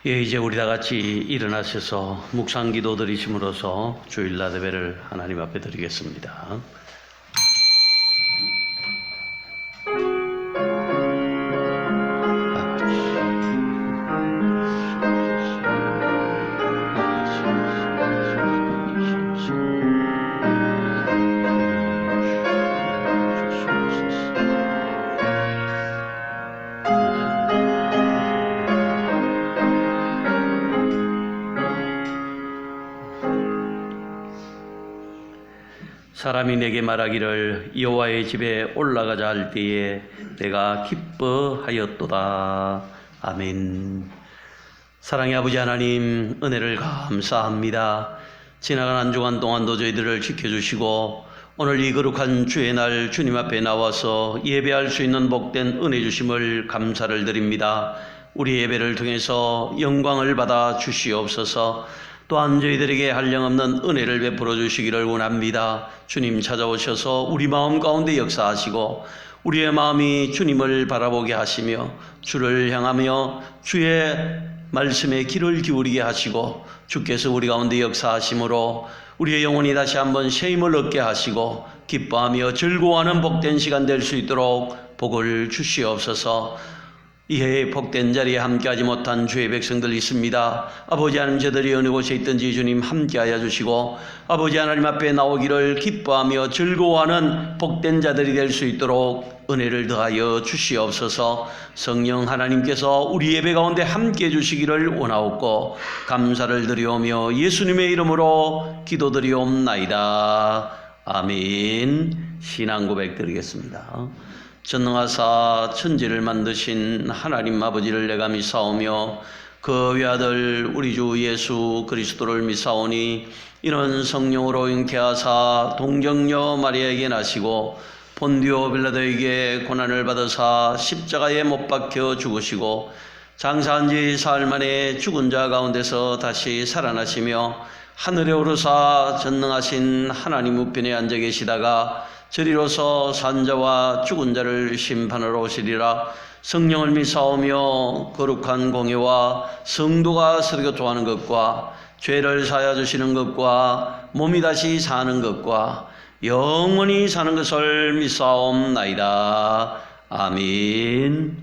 예, 이제 우리 다 같이 일어나셔서 묵상 기도 드리심으로써 주일날 예배를 하나님 앞에 드리겠습니다. 사람이 내게 말하기를 여호와의 집에 올라가자 할 때에 내가 기뻐하였도다. 아멘. 사랑의 아버지 하나님, 은혜를 감사합니다. 지나간 한 주간 동안도 저희들을 지켜주시고 오늘 이 거룩한 주의 날 주님 앞에 나와서 예배할 수 있는 복된 은혜 주심을 감사를 드립니다. 우리 예배를 통해서 영광을 받아 주시옵소서. 또한 저희들에게 한량없는 은혜를 베풀어 주시기를 원합니다. 주님 찾아오셔서 우리 마음 가운데 역사하시고 우리의 마음이 주님을 바라보게 하시며 주를 향하며 주의 말씀에 귀를 기울이게 하시고 주께서 우리 가운데 역사하심으로 우리의 영혼이 다시 한번 쉼을 얻게 하시고 기뻐하며 즐거워하는 복된 시간 될 수 있도록 복을 주시옵소서. 이해의 복된 자리에 함께하지 못한 주의 백성들 있습니다. 아버지 하나님, 저들이 어느 곳에 있든지 주님 함께하여 주시고 아버지 하나님 앞에 나오기를 기뻐하며 즐거워하는 복된 자들이 될 수 있도록 은혜를 더하여 주시옵소서. 성령 하나님께서 우리 예배 가운데 함께해 주시기를 원하옵고 감사를 드리오며 예수님의 이름으로 기도드리옵나이다. 아멘. 신앙 고백 드리겠습니다. 전능하사 천지를 만드신 하나님 아버지를 내가 믿사오며 그 외아들 우리 주 예수 그리스도를 믿사오니 이는 성령으로 잉태하사 동정녀 마리아에게 나시고 본디오 빌라도에게 고난을 받으사 십자가에 못 박혀 죽으시고 장사한 지 사흘 만에 죽은 자 가운데서 다시 살아나시며 하늘에 오르사 전능하신 하나님 우편에 앉아 계시다가 저리로서 산자와 죽은 자를 심판하러 오시리라. 성령을 믿사오며 거룩한 공예와 성도가 서로 교통하는 것과 죄를 사하여 주시는 것과 몸이 다시 사는 것과 영원히 사는 것을 믿사옵나이다. 아멘.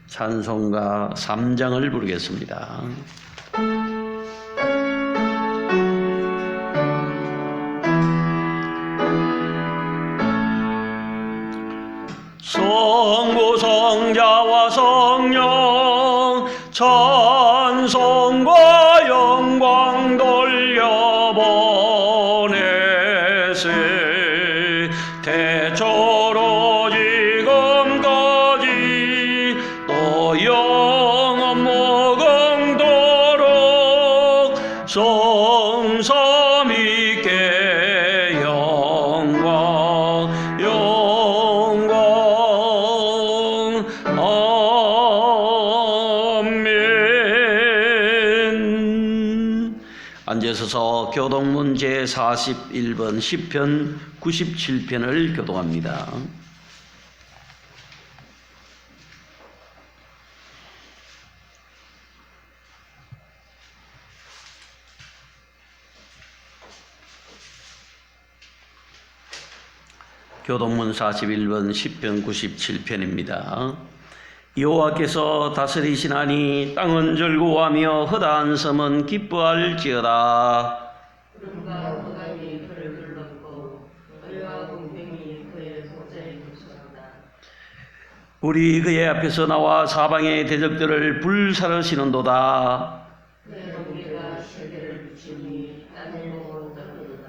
찬송가 3장을 부르겠습니다. 성부 성자와 성령 찬송과 영광 돌려보내세. 대초로 지금까지 또 영원 무궁토록 성삼위께 영광 아멘. 앉으셔서 교동문 제41번 시편 97편을 교동합니다. 교동문 41번 시편 97편입니다. 여호와께서 다스리시나니 땅은 즐거워하며 허다한 섬은 기뻐할지어다. 구름과 흑암이 그를 둘렀고 의와 공평이 그의 보좌에 계시도다. 우리 그의 앞에서 나와 사방의 대적들을 불사르시는도다. 내 우리가 세대를 비추니 땅을 보고 떠오르다.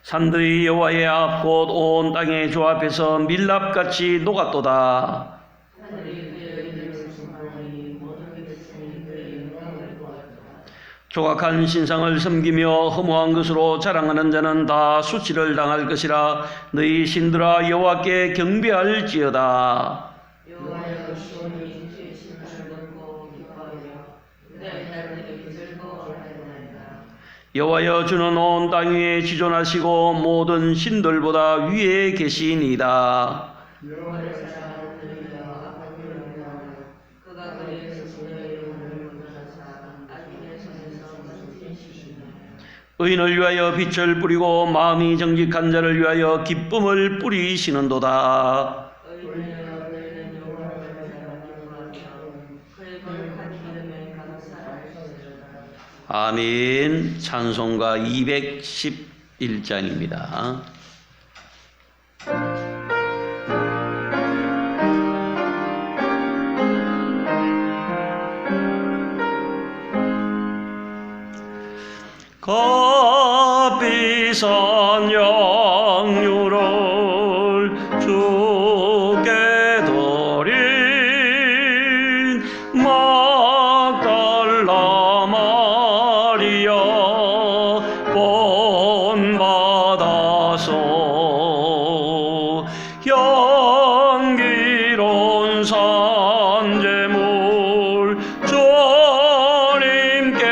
산들이 여호와의 앞 곧 온 땅의 주 앞에서 밀랍같이 녹았도다. 하늘이 그의 이름을 충만하니 모든 백성이 그의 영광을 보았도다. 조각한 신상을 섬기며 허무한 것으로 자랑하는 자는 다 수치를 당할 것이라. 너희 신들아 여호와께 경배할지어다. 여호와여, 시온이 주의 심판을 듣고 기뻐하여 그의 하나님께 즐거워하리이다. 여호와여, 주는 온 땅 위에 지존하시고 모든 신들보다 위에 계시니이다. 여호와를 사랑하는 이여 아파트를 위하여 그 그가 그리에서 그의 이름을 부르사 아기의 손에서 무슨 계시시냐. 의인을 위하여 빛을 뿌리고 마음이 정직한 자를 위하여 기쁨을 뿌리시는도다. 의인이여 너희는 여호와를 기뻐하며 그의 거룩한 이름에 감사하시리로다. 아멘. 찬송가 211장입니다. 값비싼 양유를 주께 드린 막달라 마리아 본받아서 향기로운 산재물 주님께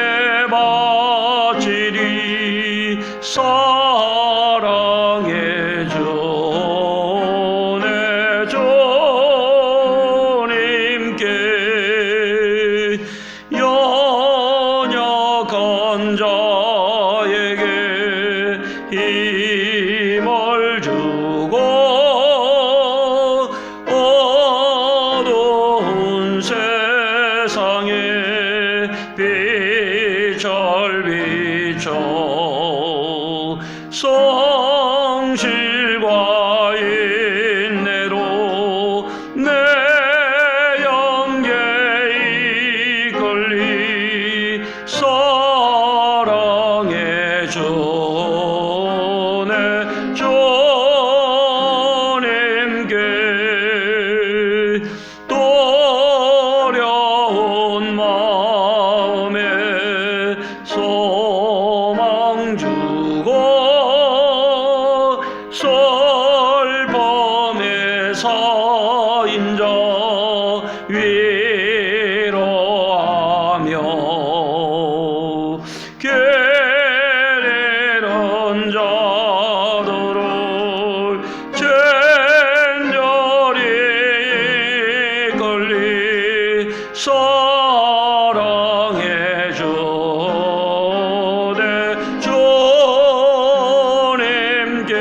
바치리. 사랑해 주네 주님께 연약한 자에게 힘을 주고 어두운 세상에 빛을 비춰 성실과 인내로 내 영계 이끌리. 사랑해 주네 주님께 도려운 마음에 소망 주고 슬픔에 쌓인 자 위로하며 게으른 자들을 친절히 이끌리. 사랑해 주네 주님께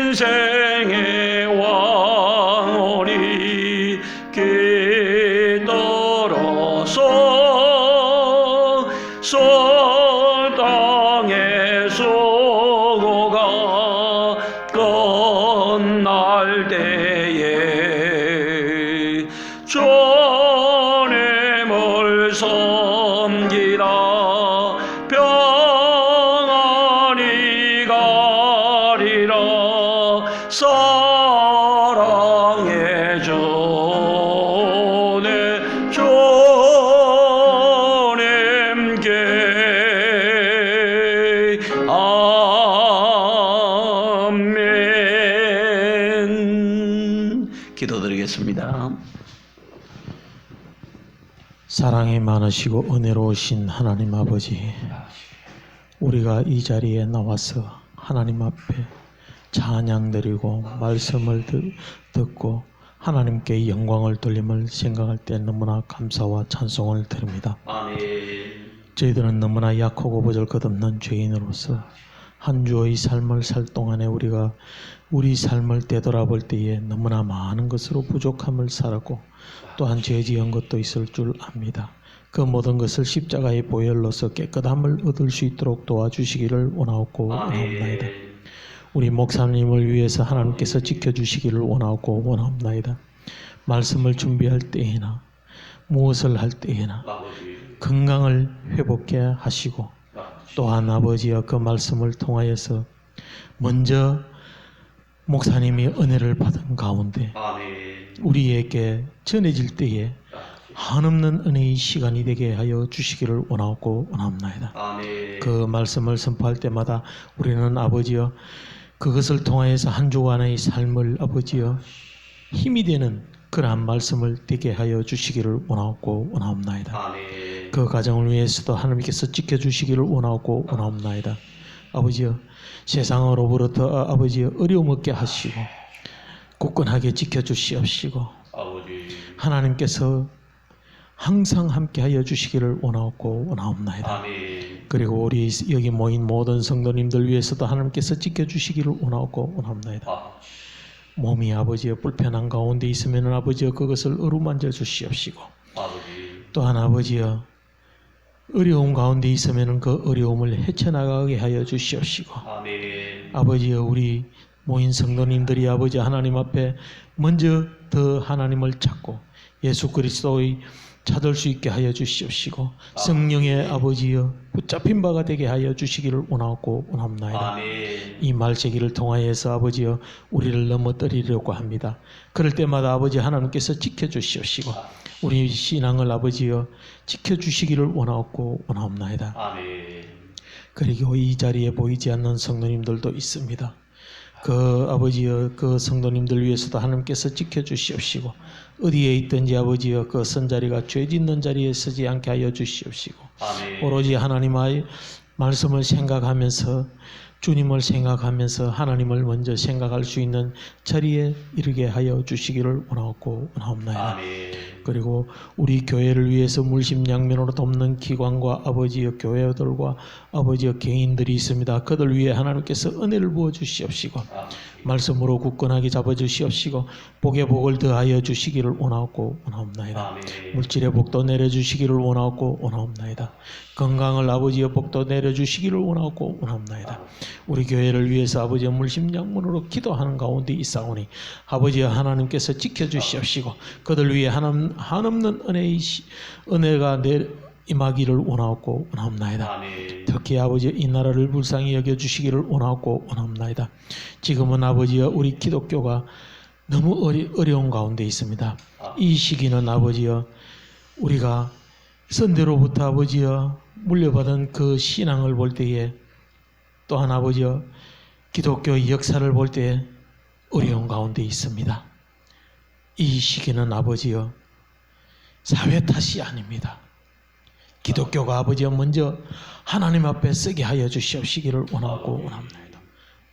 인생의 왕원이 깃들어서 설당의 수고가 끝날 때에 주님을 섬기다 평안히 가리라. 사랑해 주네 주님께. 아멘. 기도드리겠습니다. 사랑이 많으시고 은혜로우신 하나님 아버지, 우리가 이 자리에 나와서 하나님 앞에 찬양드리고 말씀을 듣고 하나님께 영광을 돌림을 생각할 때 너무나 감사와 찬송을 드립니다. 아멘. 저희들은 너무나 약하고 보잘것없는 죄인으로서 한 주의 삶을 살 동안에 우리가 우리 삶을 되돌아볼 때에 너무나 많은 것으로 부족함을 살았고 또한 죄 지은 것도 있을 줄 압니다. 그 모든 것을 십자가의 보혈로서 깨끗함을 얻을 수 있도록 도와주시기를 원하옵고 원하옵나이다. 우리 목사님을 위해서 하나님께서 지켜주시기를 원하옵고 원하옵나이다. 말씀을 준비할 때에나 무엇을 할 때에나 건강을 회복해 하시고 또한 아버지여 그 말씀을 통하여서 먼저 목사님이 은혜를 받은 가운데 우리에게 전해질 때에 한없는 은혜의 시간이 되게 하여 주시기를 원하옵고 원하옵나이다. 그 말씀을 선포할 때마다 우리는 아버지여 그것을 통하여서 한 주간의 삶을 아버지여 힘이 되는 그러한 말씀을 되게 하여 주시기를 원하옵고 원하옵나이다. 그 가정을 위해서도 하나님께서 지켜주시기를 원하옵고 원하옵나이다. 아버지여 세상으로부터 아버지여 어려움 없게 하시고 굳건하게 지켜주시옵시고 하나님께서 항상 함께하여 주시기를 원하옵고 원하옵나이다. 아멘. 그리고 우리 여기 모인 모든 성도님들 위해서도 하나님께서 지켜주시기를 원하옵고 원하옵나이다. 아버지. 몸이 아버지여 불편한 가운데 있으면 아버지여 그것을 어루만져 주시옵시고, 아버지. 또한 아버지여 어려움 가운데 있으면 그 어려움을 헤쳐나가게 하여 주시옵시고, 아멘. 아버지여 우리 모인 성도님들이 아버지 하나님 앞에 먼저 더 하나님을 찾고 예수 그리스도의 찾을 수 있게 하여 주시옵시고, 성령의 아버지여 붙잡힌 바가 되게 하여 주시기를 원하옵고 원합나이다. 아멘. 이 말세기를 통하여서 아버지여 우리를 넘어뜨리려고 합니다. 그럴 때마다 아버지 하나님께서 지켜주시옵시고 우리 신앙을 아버지여 지켜주시기를 원하옵고 원하옵나이다. 아멘. 그리고 이 자리에 보이지 않는 성도님들도 있습니다. 그 아버지여 그 성도님들 위해서도 하나님께서 지켜주시옵시고 어디에 있든지 아버지여 그 선자리가 죄 짓는 자리에 서지 않게 하여 주시옵시고 아멘. 오로지 하나님의 말씀을 생각하면서 주님을 생각하면서 하나님을 먼저 생각할 수 있는 자리에 이르게 하여 주시기를 원하옵고 원하옵나이다. 아멘. 그리고 우리 교회를 위해서 물심양면으로 돕는 기관과 아버지여 교회들과 아버지여 개인들이 있습니다. 그들 위해 하나님께서 은혜를 부어 주시옵시고 말씀으로 굳건하게 잡아 주시옵시고 복의 복을 더하여 주시기를 원하옵고 원하옵나이다. 아멘. 물질의 복도 내려 주시기를 원하옵고 원하옵나이다. 건강을 아버지여 복도 내려 주시기를 원하옵고 원하옵나이다. 우리 교회를 위해서 아버지여 물심양면으로 기도하는 가운데 있사오니 아버지여 하나님께서 지켜 주시옵시고 그들 위해 한없는 은혜가 임하기를 원하옵고 원하옵나이다. 아멘. 특히 아버지여 이 나라를 불쌍히 여겨 주시기를 원하옵고 원하옵나이다. 지금은 아버지여 우리 기독교가 너무 어려운 가운데 있습니다. 이 시기는 아버지여 우리가 선대로부터 아버지여 물려받은 그 신앙을 볼 때에 또한 아버지여 기독교의 역사를 볼 때에 어려운 가운데 있습니다. 이 시기는 아버지여 사회 탓이 아닙니다. 기독교가 아버지여 먼저 하나님 앞에 서게 하여 주시옵시기를 원하옵고 원합니다.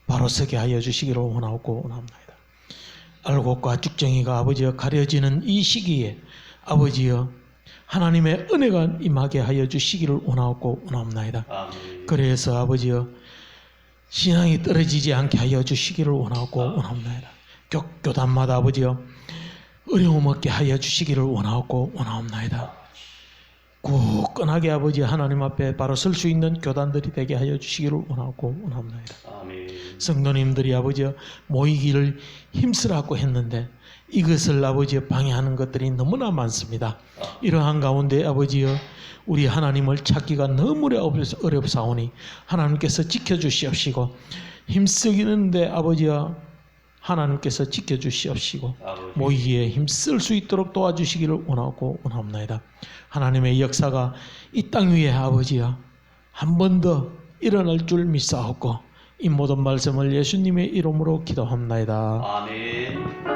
바로 서게 하여 주시기를 원하옵고 원합니다. 알곡과 쭉정이가 아버지여 가려지는 이 시기에 아버지여 하나님의 은혜가 임하게 하여 주시기를 원하옵고 원합니다. 아멘. 그래서 아버지여 신앙이 떨어지지 않게 하여 주시기를 원하옵고 원합니다. 교단마다 아버지여 어려움 없게 하여 주시기를 원하옵고 원하옵나이다. 굳건하게 아버지 하나님 앞에 바로 설 수 있는 교단들이 되게 하여 주시기를 원하옵고 원합나이다. 아멘. 성도님들이 아버지여 모이기를 힘쓰라고 했는데 이것을 아버지여 방해하는 것들이 너무나 많습니다. 이러한 가운데 아버지여 우리 하나님을 찾기가 너무 어렵사오니 하나님께서 지켜주시옵시고 힘쓰기는데 아버지여 하나님께서 지켜주시옵시고 아버지. 모이기에 힘쓸 수 있도록 도와주시기를 원하고 원합나이다. 하나님의 역사가 이 땅 위에 아버지여 한 번 더 일어날 줄 믿사옵고 이 모든 말씀을 예수님의 이름으로 기도합나이다. 아멘.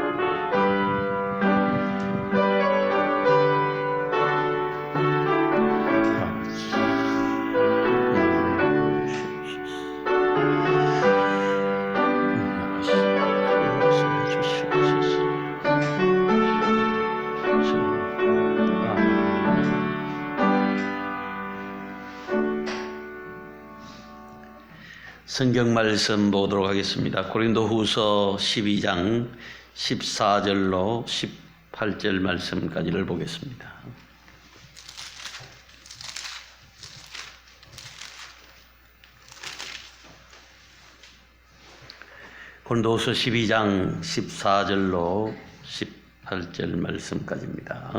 성경 말씀 보도록 하겠습니다. 고린도후서 12장 14절로 18절 말씀까지를 보겠습니다. 고린도후서 12장 14절로 18절 말씀까지입니다.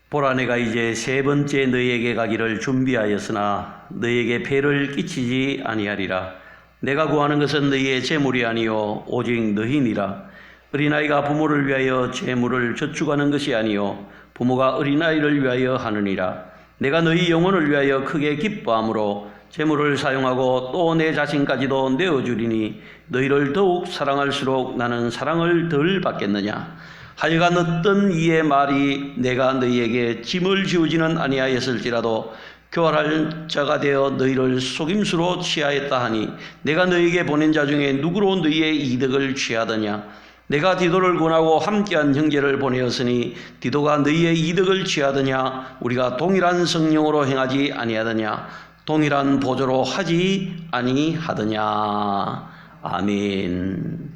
보라, 내가 이제 세 번째 너희에게 가기를 준비하였으나 너희에게 폐를 끼치지 아니하리라. 내가 구하는 것은 너희의 재물이 아니요 오직 너희니라. 어린아이가 부모를 위하여 재물을 저축하는 것이 아니요 부모가 어린아이를 위하여 하느니라. 내가 너희 영혼을 위하여 크게 기뻐함으로 재물을 사용하고 또 내 자신까지도 내어주리니 너희를 더욱 사랑할수록 나는 사랑을 덜 받겠느냐. 하여간 어떤 이의 말이 내가 너희에게 짐을 지우지는 아니하였을지라도 교활할 자가 되어 너희를 속임수로 취하였다 하니 내가 너희에게 보낸 자 중에 누구로 너희의 이득을 취하더냐. 내가 디도를 권하고 함께한 형제를 보내었으니 디도가 너희의 이득을 취하더냐? 우리가 동일한 성령으로 행하지 아니하더냐? 동일한 보조로 하지 아니하더냐? 아멘.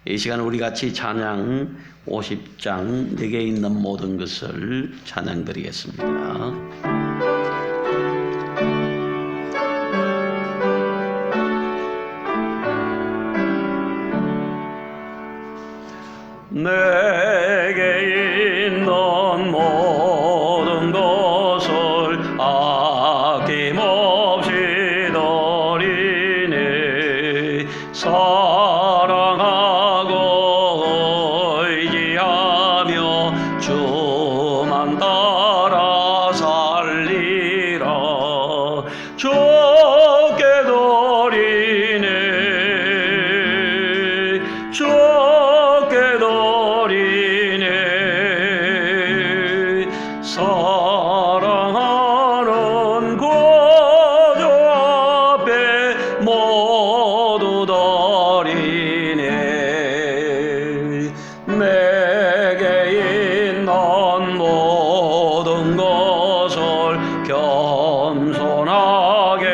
이 시간 우리 같이 찬양 50장 내게 있는 모든 것을 찬양 드리겠습니다. 내게 있는 모든 것을 아낌없이 드리네. 사랑하고 의지하며 주만 따라 살리라. 좋게 드리네. 좋게 드리네. 사랑하는 구주 앞에 모두 드리네. 내게 있는 모든 것을 겸손하게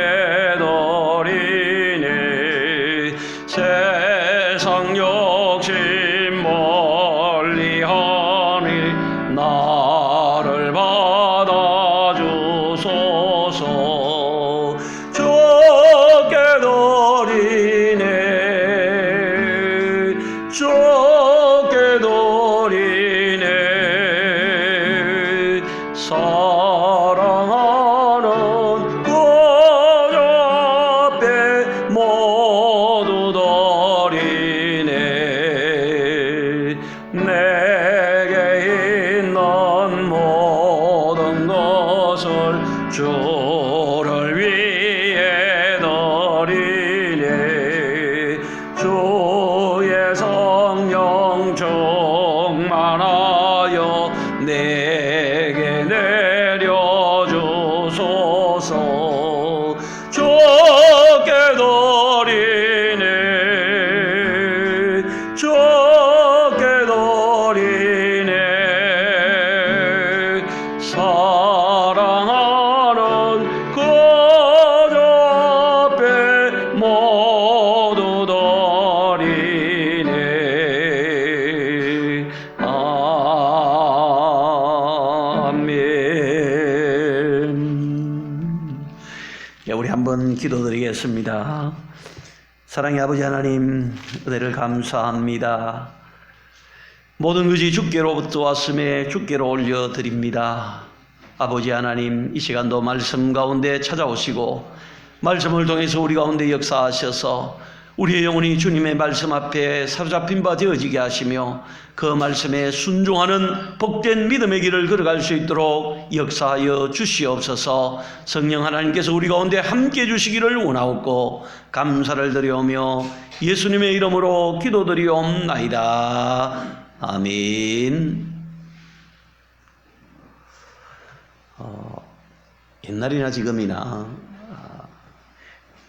드리네. 세상 욕심 멀리하니 나를 받아주소서. 좋게 드리네. 좋게 드리네. 사랑하는 구주 앞에 모두 드리네. 내게 있는 모든 것을 주를 위해 드리네. 주의 성령 충만하여 내게 내려주소서. 좋게 드리네. 좋게 드리네. 사랑하는 구주 앞에 모두 드리네. 아멘. 우리 한번 기도드리겠습니다. 사랑의 아버지 하나님, 은혜를 감사합니다. 모든 것이 주께로부터 왔음에 주께로 올려드립니다. 아버지 하나님, 이 시간도 말씀 가운데 찾아오시고 말씀을 통해서 우리 가운데 역사하셔서 우리의 영혼이 주님의 말씀 앞에 사로잡힌 바 되어지게 하시며 그 말씀에 순종하는 복된 믿음의 길을 걸어갈 수 있도록 역사하여 주시옵소서. 성령 하나님께서 우리 가운데 함께해 주시기를 원하옵고 감사를 드리오며 예수님의 이름으로 기도드리옵나이다. 아멘. 옛날이나 지금이나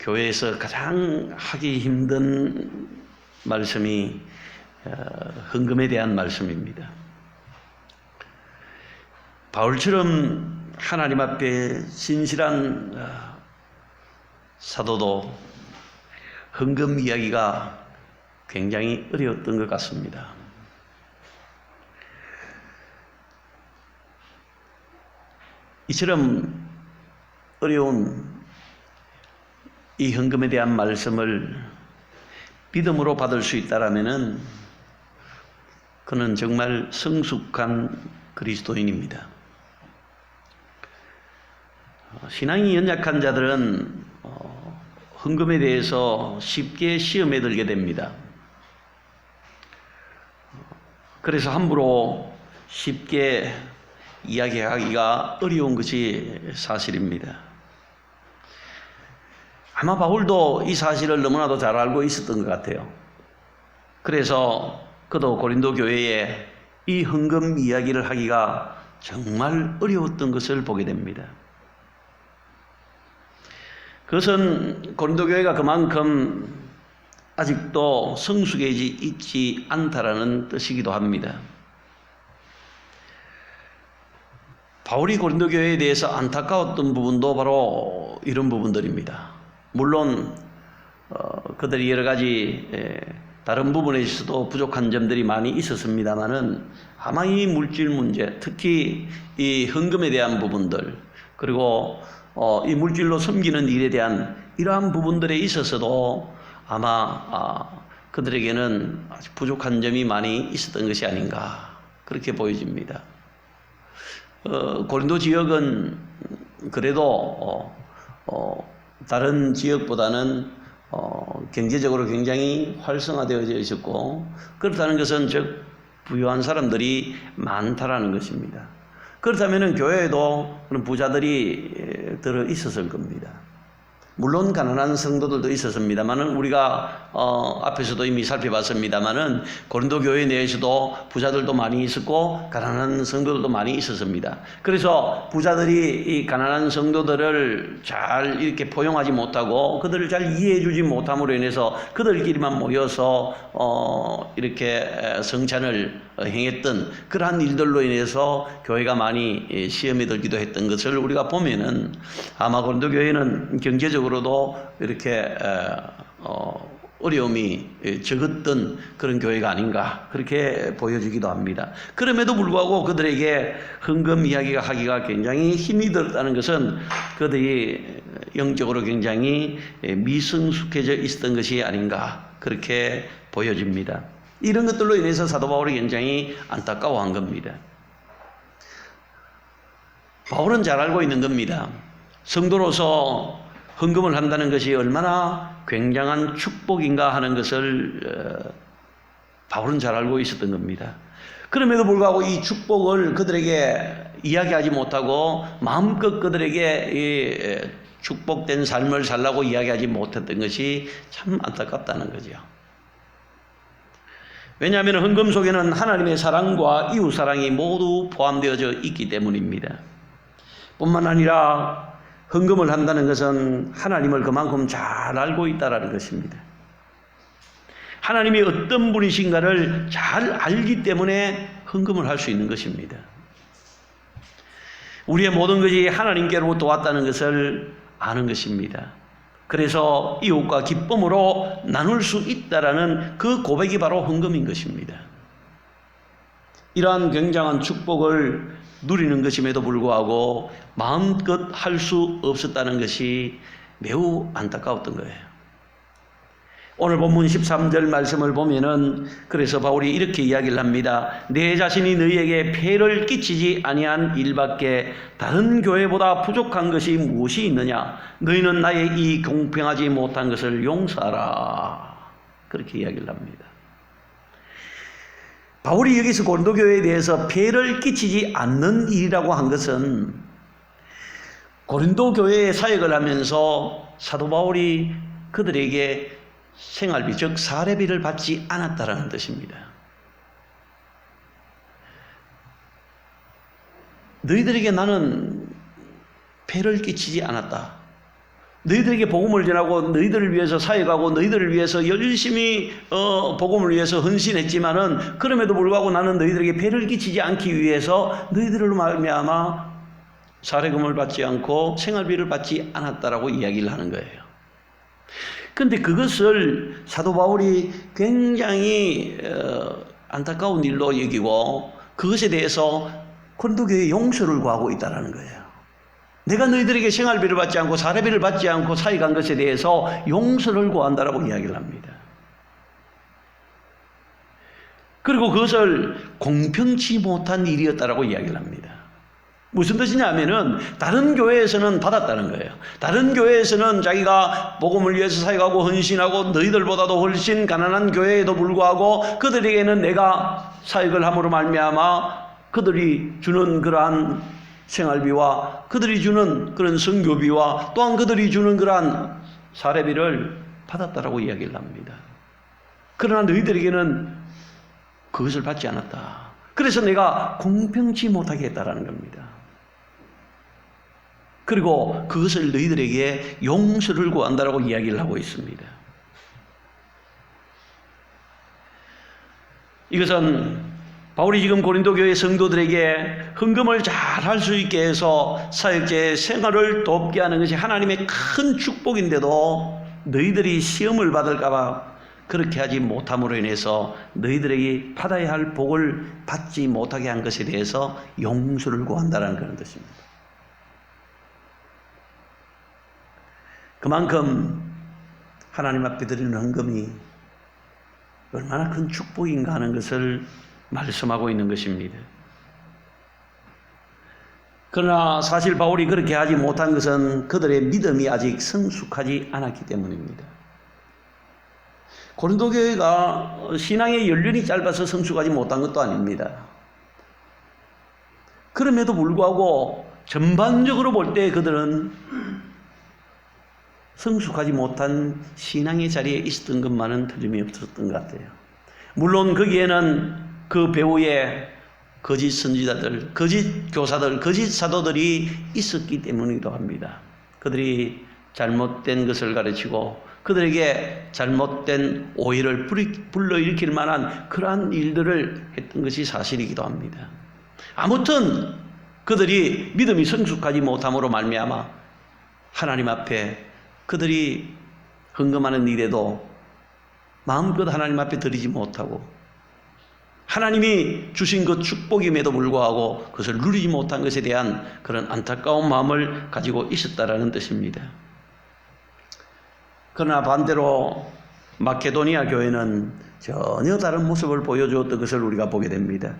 교회에서 가장 하기 힘든 말씀이 헌금에 대한 말씀입니다. 바울처럼 하나님 앞에 신실한 사도도 헌금 이야기가 굉장히 어려웠던 것 같습니다. 이처럼 어려운 이 헌금에 대한 말씀을 믿음으로 받을 수 있다라면은 그는 정말 성숙한 그리스도인입니다. 신앙이 연약한 자들은 헌금에 대해서 쉽게 시험에 들게 됩니다. 그래서 함부로 쉽게 이야기하기가 어려운 것이 사실입니다. 아마 바울도 이 사실을 너무나도 잘 알고 있었던 것 같아요. 그래서 그도 고린도 교회에 이 헌금 이야기를 하기가 정말 어려웠던 것을 보게 됩니다. 그것은 고린도 교회가 그만큼 아직도 성숙해지 있지 않다라는 뜻이기도 합니다. 바울이 고린도 교회에 대해서 안타까웠던 부분도 바로 이런 부분들입니다. 물론 그들이 여러 가지 다른 부분에 있어도 부족한 점들이 많이 있었습니다만은 아마 이 물질 문제, 특히 이 헌금에 대한 부분들, 그리고 이 물질로 섬기는 일에 대한 이러한 부분들에 있어서도 아마 그들에게는 아주 부족한 점이 많이 있었던 것이 아닌가 그렇게 보여집니다. 고린도 지역은 그래도 다른 지역보다는 경제적으로 굉장히 활성화되어져 있었고, 그렇다는 것은 즉 부유한 사람들이 많다라는 것입니다. 그렇다면 교회에도 그런 부자들이 들어 있었을 겁니다. 물론 가난한 성도들도 있었습니다만은 우리가 앞에서도 이미 살펴봤습니다만은 고린도 교회 내에서도 부자들도 많이 있었고 가난한 성도들도 많이 있었습니다. 그래서 부자들이 이 가난한 성도들을 잘 이렇게 포용하지 못하고 그들을 잘 이해해주지 못함으로 인해서 그들끼리만 모여서 이렇게 성찬을 행했던 그러한 일들로 인해서 교회가 많이 시험에 들기도 했던 것을 우리가 보면은 아마 고린도 교회는 경제적으로도 이렇게 어려움이 적었던 그런 교회가 아닌가 그렇게 보여지기도 합니다. 그럼에도 불구하고 그들에게 헌금 이야기가 하기가 굉장히 힘이 들었다는 것은 그들이 영적으로 굉장히 미성숙해져 있었던 것이 아닌가 그렇게 보여집니다. 이런 것들로 인해서 사도 바울이 굉장히 안타까워한 겁니다. 바울은 잘 알고 있는 겁니다. 성도로서 헌금을 한다는 것이 얼마나 굉장한 축복인가 하는 것을 바울은 잘 알고 있었던 겁니다. 그럼에도 불구하고 이 축복을 그들에게 이야기하지 못하고 마음껏 그들에게 이 축복된 삶을 살라고 이야기하지 못했던 것이 참 안타깝다는 거죠. 왜냐하면 헌금 속에는 하나님의 사랑과 이웃 사랑이 모두 포함되어져 있기 때문입니다. 뿐만 아니라 헌금을 한다는 것은 하나님을 그만큼 잘 알고 있다는 것입니다. 하나님이 어떤 분이신가를 잘 알기 때문에 헌금을 할 수 있는 것입니다. 우리의 모든 것이 하나님께로부터 왔다는 것을 아는 것입니다. 그래서 이웃과 기쁨으로 나눌 수 있다라는 그 고백이 바로 헌금인 것입니다. 이러한 굉장한 축복을 누리는 것임에도 불구하고 마음껏 할 수 없었다는 것이 매우 안타까웠던 거예요. 오늘 본문 13절 말씀을 보면은 그래서 바울이 이렇게 이야기를 합니다. 내 자신이 너희에게 폐를 끼치지 아니한 일밖에 다른 교회보다 부족한 것이 무엇이 있느냐? 너희는 나의 이 공평하지 못한 것을 용서하라. 그렇게 이야기를 합니다. 바울이 여기서 고린도 교회에 대해서 폐를 끼치지 않는 일이라고 한 것은 고린도 교회에 사역을 하면서 사도 바울이 그들에게 생활비, 즉 사례비를 받지 않았다라는 뜻입니다. 너희들에게 나는 폐를 끼치지 않았다. 너희들에게 복음을 전하고 너희들을 위해서 사역하고 너희들을 위해서 열심히 복음을 위해서 헌신했지만은 그럼에도 불구하고 나는 너희들에게 폐를 끼치지 않기 위해서 너희들로 말미암아 사례금을 받지 않고 생활비를 받지 않았다라고 이야기를 하는 거예요. 그런데 그것을 사도 바울이 굉장히 안타까운 일로 여기고 그것에 대해서 고린도 교회에 용서를 구하고 있다는 거예요. 내가 너희들에게 생활비를 받지 않고 사례비를 받지 않고 사역한 것에 대해서 용서를 구한다라고 이야기를 합니다. 그리고 그것을 공평치 못한 일이었다라고 이야기를 합니다. 무슨 뜻이냐 하면은 다른 교회에서는 받았다는 거예요. 다른 교회에서는 자기가 복음을 위해서 사역하고 헌신하고 너희들보다도 훨씬 가난한 교회에도 불구하고 그들에게는 내가 사역을 함으로 말미암아 그들이 주는 그러한 생활비와 그들이 주는 그런 선교비와 또한 그들이 주는 그러한 사례비를 받았다라고 이야기를 합니다. 그러나 너희들에게는 그것을 받지 않았다. 그래서 내가 공평치 못하게 했다라는 겁니다. 그리고 그것을 너희들에게 용서를 구한다라고 이야기를 하고 있습니다. 이것은 바울이 지금 고린도 교회 성도들에게 헌금을 잘 할 수 있게 해서 사역자의 생활을 돕게 하는 것이 하나님의 큰 축복인데도 너희들이 시험을 받을까 봐 그렇게 하지 못함으로 인해서 너희들에게 받아야 할 복을 받지 못하게 한 것에 대해서 용서를 구한다는 그런 뜻입니다. 그만큼 하나님 앞에 드리는 헌금이 얼마나 큰 축복인가 하는 것을 말씀하고 있는 것입니다. 그러나 사실 바울이 그렇게 하지 못한 것은 그들의 믿음이 아직 성숙하지 않았기 때문입니다. 고린도 교회가 신앙의 연륜이 짧아서 성숙하지 못한 것도 아닙니다. 그럼에도 불구하고 전반적으로 볼 때 그들은 성숙하지 못한 신앙의 자리에 있었던 것만은 틀림이 없었던 것 같아요. 물론 거기에는 그 배후에 거짓 선지자들, 거짓 교사들, 거짓 사도들이 있었기 때문이기도 합니다. 그들이 잘못된 것을 가르치고 그들에게 잘못된 오해를 불러일으킬 만한 그러한 일들을 했던 것이 사실이기도 합니다. 아무튼 그들이 믿음이 성숙하지 못함으로 말미암아 하나님 앞에 그들이 헌금하는 일에도 마음껏 하나님 앞에 드리지 못하고 하나님이 주신 그 축복임에도 불구하고 그것을 누리지 못한 것에 대한 그런 안타까운 마음을 가지고 있었다라는 뜻입니다. 그러나 반대로 마케도니아 교회는 전혀 다른 모습을 보여주었던 것을 우리가 보게 됩니다.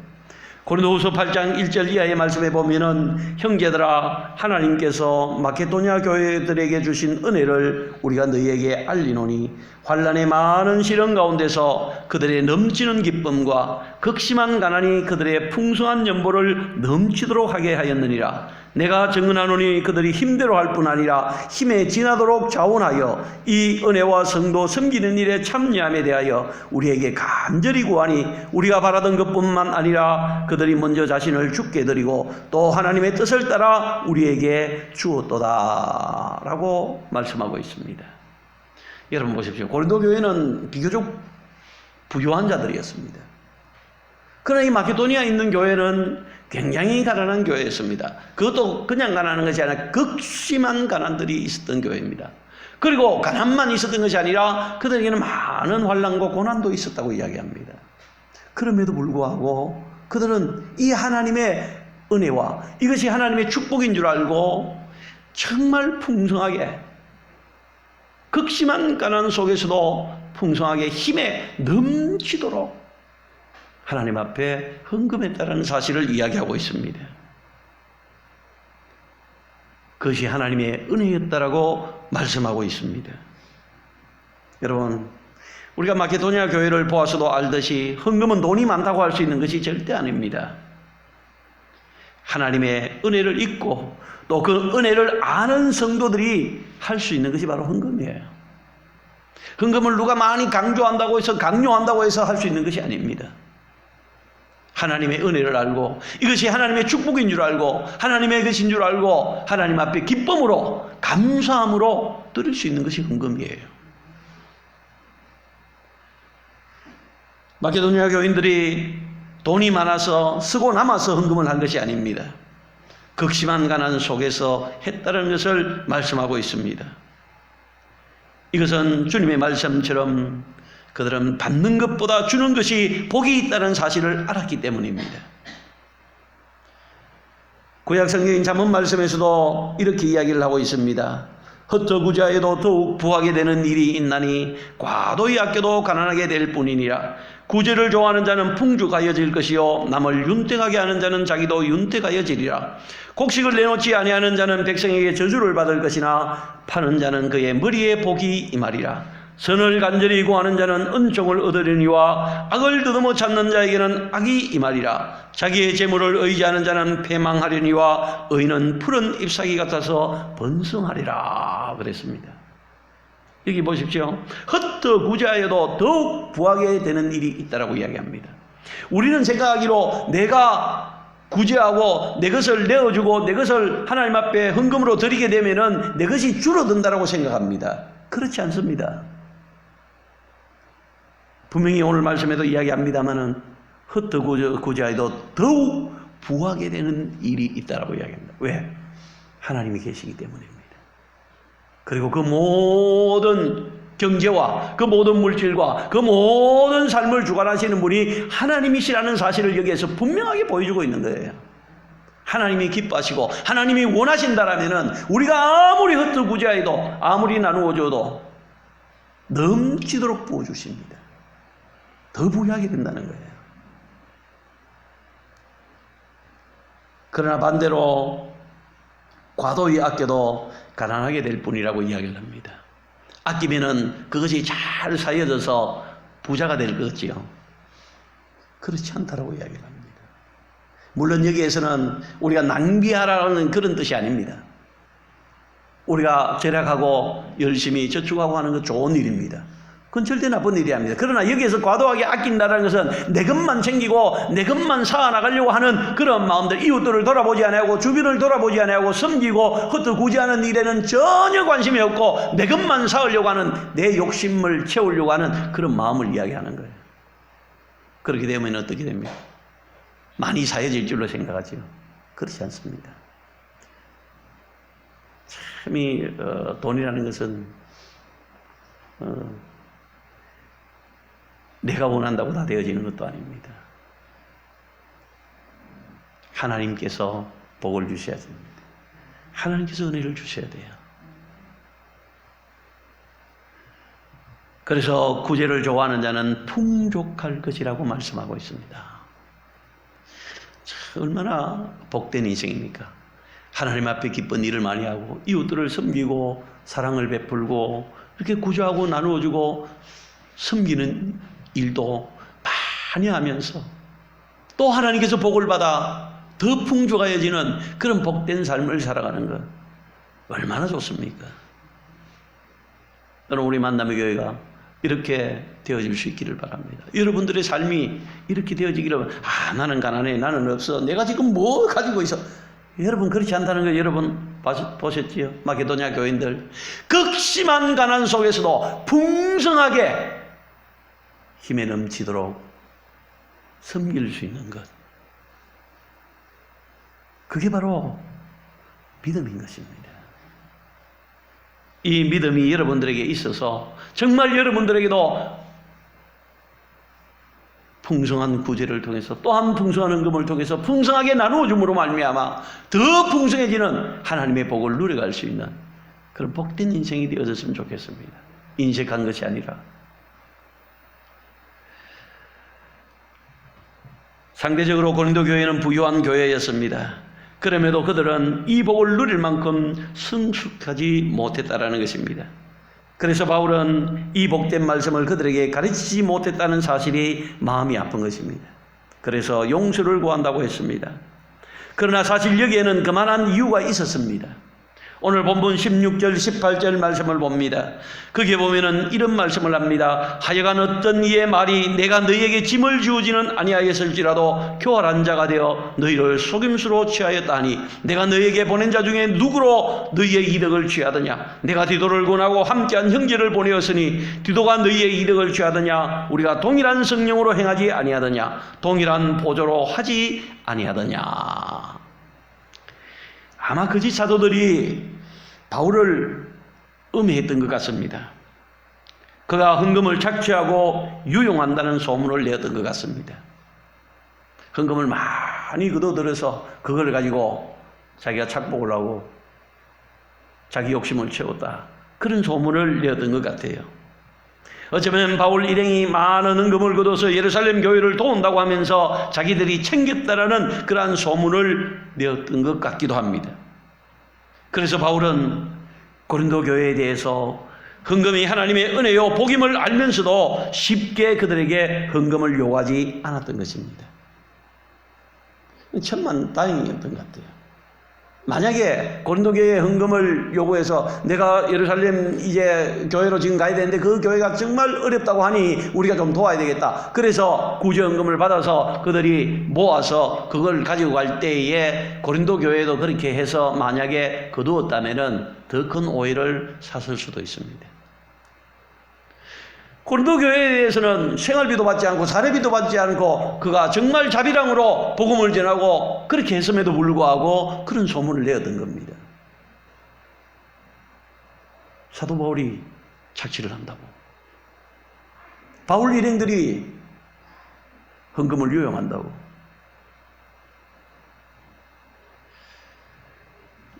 고린도후서 8장 1절 이하의 말씀에 보면은 형제들아 하나님께서 마케도니아 교회들에게 주신 은혜를 우리가 너희에게 알리노니 환난의 많은 시련 가운데서 그들의 넘치는 기쁨과 극심한 가난이 그들의 풍성한 연보를 넘치도록 하게 하였느니라. 내가 증언하노니 그들이 힘대로 할 뿐 아니라 힘에 지나도록 자원하여 이 은혜와 성도 섬기는 일에 참여함에 대하여 우리에게 간절히 구하니 우리가 바라던 것뿐만 아니라 그들이 먼저 자신을 주께 드리고 또 하나님의 뜻을 따라 우리에게 주었도다 라고 말씀하고 있습니다. 여러분 보십시오. 고린도 교회는 비교적 부유한 자들이었습니다. 그러나 이 마케도니아에 있는 교회는 굉장히 가난한 교회였습니다. 그것도 그냥 가난한 것이 아니라 극심한 가난들이 있었던 교회입니다. 그리고 가난만 있었던 것이 아니라 그들에게는 많은 환난과 고난도 있었다고 이야기합니다. 그럼에도 불구하고 그들은 이 하나님의 은혜와 이것이 하나님의 축복인 줄 알고 정말 풍성하게 극심한 가난 속에서도 풍성하게 힘에 넘치도록 하나님 앞에 헌금했다라는 사실을 이야기하고 있습니다. 그것이 하나님의 은혜였다라고 말씀하고 있습니다. 여러분, 우리가 마케도니아 교회를 보아서도 알듯이 헌금은 돈이 많다고 할 수 있는 것이 절대 아닙니다. 하나님의 은혜를 잊고 또 그 은혜를 아는 성도들이 할 수 있는 것이 바로 헌금이에요. 헌금을 누가 많이 강조한다고 해서 강요한다고 해서 할 수 있는 것이 아닙니다. 하나님의 은혜를 알고 이것이 하나님의 축복인 줄 알고 하나님의 것인 줄 알고 하나님 앞에 기쁨으로 감사함으로 드릴 수 있는 것이 헌금이에요. 마케도니아 교인들이 돈이 많아서 쓰고 남아서 헌금을 한 것이 아닙니다. 극심한 가난 속에서 했다는 것을 말씀하고 있습니다. 이것은 주님의 말씀처럼 그들은 받는 것보다 주는 것이 복이 있다는 사실을 알았기 때문입니다. 구약 성경인 잠언 말씀에서도 이렇게 이야기를 하고 있습니다. 흩어구자에도 더욱 부하게 되는 일이 있나니 과도히 아껴도 가난하게 될 뿐이니라. 구제를 좋아하는 자는 풍족하여질 것이요 남을 윤택하게 하는 자는 자기도 윤택하여지리라. 곡식을 내놓지 아니하는 자는 백성에게 저주를 받을 것이나 파는 자는 그의 머리에 복이 임하리라. 선을 간절히 구하는 자는 은총을 얻으려니와 악을 더듬어 찾는 자에게는 악이 임하리라. 자기의 재물을 의지하는 자는 패망하려니와 의인은 푸른 잎사귀 같아서 번성하리라 그랬습니다. 여기 보십시오. 흩어구자여도 더욱 부하게 되는 일이 있다라고 이야기합니다. 우리는 생각하기로 내가 구제하고 내 것을 내어주고 내 것을 하나님 앞에 헌금으로 드리게 되면은 내 것이 줄어든다라고 생각합니다. 그렇지 않습니다. 분명히 오늘 말씀에도 이야기합니다마는 흩어구지하여도 더욱 부하게 되는 일이 있다라고 이야기합니다. 왜? 하나님이 계시기 때문입니다. 그리고 그 모든 경제와 그 모든 물질과 그 모든 삶을 주관하시는 분이 하나님이시라는 사실을 여기에서 분명하게 보여주고 있는 거예요. 하나님이 기뻐하시고 하나님이 원하신다라면은 우리가 아무리 흩어구지하여도 아무리 나누어줘도 넘치도록 부어주십니다. 더 부유하게 된다는 거예요. 그러나 반대로 과도히 아껴도 가난하게 될 뿐이라고 이야기를 합니다. 아끼면은 그것이 잘 쌓여져서 부자가 될 거지요. 그렇지 않다라고 이야기를 합니다. 물론 여기에서는 우리가 낭비하라는 그런 뜻이 아닙니다. 우리가 절약하고 열심히 저축하고 하는 건 좋은 일입니다. 그건 절대 나쁜 일이 아닙니다. 그러나 여기에서 과도하게 아낀다는 것은 내 것만 챙기고 내 것만 쌓아나가려고 하는 그런 마음들, 이웃들을 돌아보지 아니하고 주변을 돌아보지 아니하고 섬기고 흩어구지하는 일에는 전혀 관심이 없고 내 것만 쌓으려고 하는, 내 욕심을 채우려고 하는 그런 마음을 이야기하는 거예요. 그렇게 되면 어떻게 됩니까? 많이 쌓여질 줄로 생각하죠. 그렇지 않습니다. 참이 돈이라는 것은 내가 원한다고 다 되어지는 것도 아닙니다. 하나님께서 복을 주셔야 됩니다. 하나님께서 은혜를 주셔야 돼요. 그래서 구제를 좋아하는 자는 풍족할 것이라고 말씀하고 있습니다. 참 얼마나 복된 인생입니까? 하나님 앞에 기쁜 일을 많이 하고 이웃들을 섬기고 사랑을 베풀고 이렇게 구제하고 나누어주고 섬기는 일도 많이 하면서 또 하나님께서 복을 받아 더 풍족하여지는 그런 복된 삶을 살아가는 것 얼마나 좋습니까? 여러분, 우리 만남의 교회가 이렇게 되어질 수 있기를 바랍니다. 여러분들의 삶이 이렇게 되어지기를, 나는 가난해, 나는 없어, 내가 지금 뭐 가지고 있어. 여러분, 그렇지 않다는 거 여러분 보셨지요? 마게도냐 교인들 극심한 가난 속에서도 풍성하게 힘에 넘치도록 섬길 수 있는 것, 그게 바로 믿음인 것입니다. 이 믿음이 여러분들에게 있어서 정말 여러분들에게도 풍성한 구제를 통해서 또한 풍성한 헌금을 통해서 풍성하게 나누어줌으로 말미암아 더 풍성해지는 하나님의 복을 누려갈 수 있는 그런 복된 인생이 되어졌으면 좋겠습니다. 인색한 것이 아니라. 상대적으로 고린도 교회는 부유한 교회였습니다. 그럼에도 그들은 이 복을 누릴 만큼 성숙하지 못했다라는 것입니다. 그래서 바울은 이 복된 말씀을 그들에게 가르치지 못했다는 사실이 마음이 아픈 것입니다. 그래서 용서를 구한다고 했습니다. 그러나 사실 여기에는 그만한 이유가 있었습니다. 오늘 본문 16절 18절 말씀을 봅니다. 거기에 보면은 이런 말씀을 합니다. 하여간 어떤 이의 말이 내가 너희에게 짐을 지우지는 아니하였을지라도 교활한 자가 되어 너희를 속임수로 취하였다 하니 내가 너희에게 보낸 자 중에 누구로 너희의 이득을 취하더냐? 내가 디도를 권하고 함께한 형제를 보내었으니 디도가 너희의 이득을 취하더냐? 우리가 동일한 성령으로 행하지 아니하더냐? 동일한 보조로 하지 아니하더냐? 아마 거짓 사도들이 바울을 음해했던 것 같습니다. 그가 헌금을 착취하고 유용한다는 소문을 내었던 것 같습니다. 헌금을 많이 거둬들여서 그걸 가지고 자기가 착복을 하고 자기 욕심을 채웠다, 그런 소문을 내었던 것 같아요. 어쩌면 바울 일행이 많은 헌금을 거둬서 예루살렘 교회를 도운다고 하면서 자기들이 챙겼다라는 그러한 소문을 내었던 것 같기도 합니다. 그래서 바울은 고린도 교회에 대해서 헌금이 하나님의 은혜요 복임을 알면서도 쉽게 그들에게 헌금을 요구하지 않았던 것입니다. 천만 다행이었던 것 같아요. 만약에 고린도 교회에 헌금을 요구해서 내가 예루살렘 이제 교회로 지금 가야 되는데 그 교회가 정말 어렵다고 하니 우리가 좀 도와야 되겠다, 그래서 구제 헌금을 받아서 그들이 모아서 그걸 가지고 갈 때에 고린도 교회도 그렇게 해서 만약에 거두었다면은 더 큰 오해를 샀을 수도 있습니다. 고린도 교회에 대해서는 생활비도 받지 않고 사례비도 받지 않고 그가 정말 자비랑으로 복음을 전하고 그렇게 했음에도 불구하고 그런 소문을 내었던 겁니다. 사도 바울이 착취를 한다고. 바울 일행들이 헌금을 유용한다고.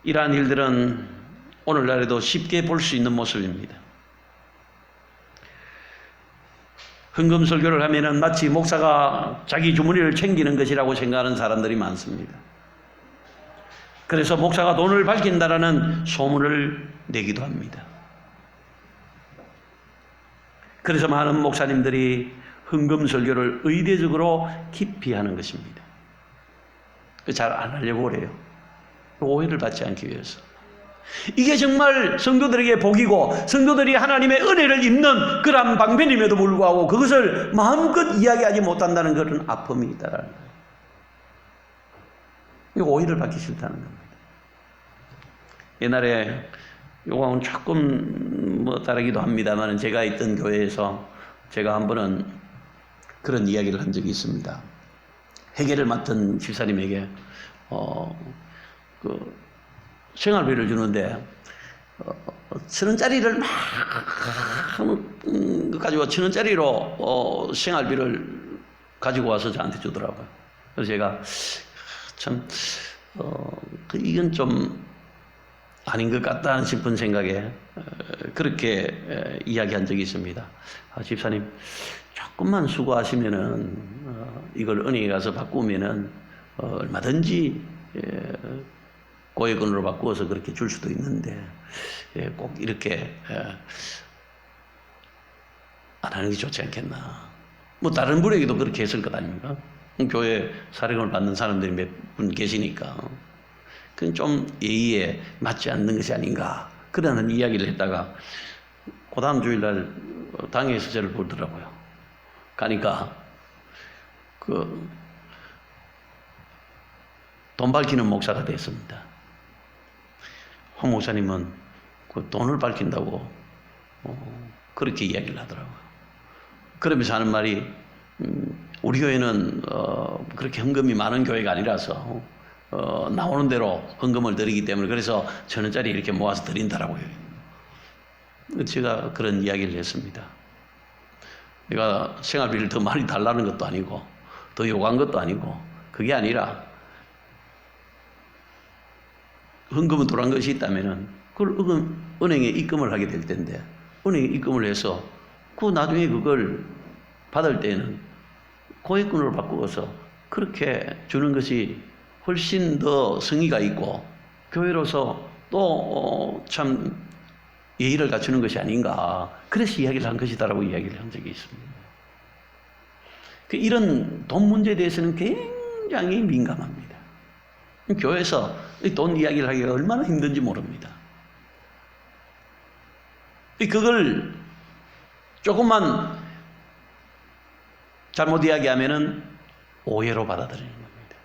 이러한 일들은 오늘날에도 쉽게 볼 수 있는 모습입니다. 헌금 설교를 하면은 마치 목사가 자기 주머니를 챙기는 것이라고 생각하는 사람들이 많습니다. 그래서 목사가 돈을 밝힌다라는 소문을 내기도 합니다. 그래서 많은 목사님들이 헌금 설교를 의례적으로 깊이 하는 것입니다. 잘 안 하려고 그래요. 오해를 받지 않기 위해서. 이게 정말 성도들에게 복이고 성도들이 하나님의 은혜를 입는 그러한 방편임에도 불구하고 그것을 마음껏 이야기하지 못한다는 그런 아픔이 있다라는 거예요. 이거 오해를 받기 싫다는 겁니다. 옛날에 요거는 조금 다르기도 합니다만 제가 있던 교회에서 제가 한 번은 그런 이야기를 한 적이 있습니다. 회계를 맡은 집사님에게 생활비를 주는데 1,000원짜리를 막 가지고 1,000원짜리로 생활비를 가지고 와서 저한테 주더라고요. 그래서 제가 참 이건 좀 아닌 것 같다 싶은 생각에 그렇게 이야기한 적이 있습니다. 집사님 조금만 수고하시면은 이걸 은행에 가서 바꾸면은 얼마든지 고액은으로 바꾸어서 그렇게 줄 수도 있는데 꼭 이렇게 안 하는 게 좋지 않겠나. 다른 분에게도 그렇게 했을 것 아닙니까? 교회 사령을 받는 사람들이 몇 분 계시니까 그건 좀 예의에 맞지 않는 것이 아닌가 그러는 이야기를 했다가 그 다음 주일날 당에서 저를 부르더라고요. 가니까 돈 밝히는 목사가 됐습니다. 홍 목사님은 그 돈을 밝힌다고 그렇게 이야기를 하더라고요. 그러면서 하는 말이 우리 교회는 그렇게 헌금이 많은 교회가 아니라서 나오는 대로 헌금을 드리기 때문에 그래서 1,000원짜리 이렇게 모아서 드린다라고요. 제가 그런 이야기를 했습니다. 내가 생활비를 더 많이 달라는 것도 아니고 더 요구한 것도 아니고 그게 아니라 헌금은 돌아간 것이 있다면은 그걸 은행에 입금을 하게 될 텐데 은행에 입금을 해서 나중에 그걸 받을 때는 고액권으로 바꾸어서 그렇게 주는 것이 훨씬 더 성의가 있고 교회로서 또 참 예의를 갖추는 것이 아닌가 그래서 이야기를 한 것이다라고 이야기를 한 적이 있습니다. 이런 돈 문제에 대해서는 굉장히 민감합니다. 교회에서 돈 이야기를 하기가 얼마나 힘든지 모릅니다. 그걸 조금만 잘못 이야기하면은 오해로 받아들이는 겁니다.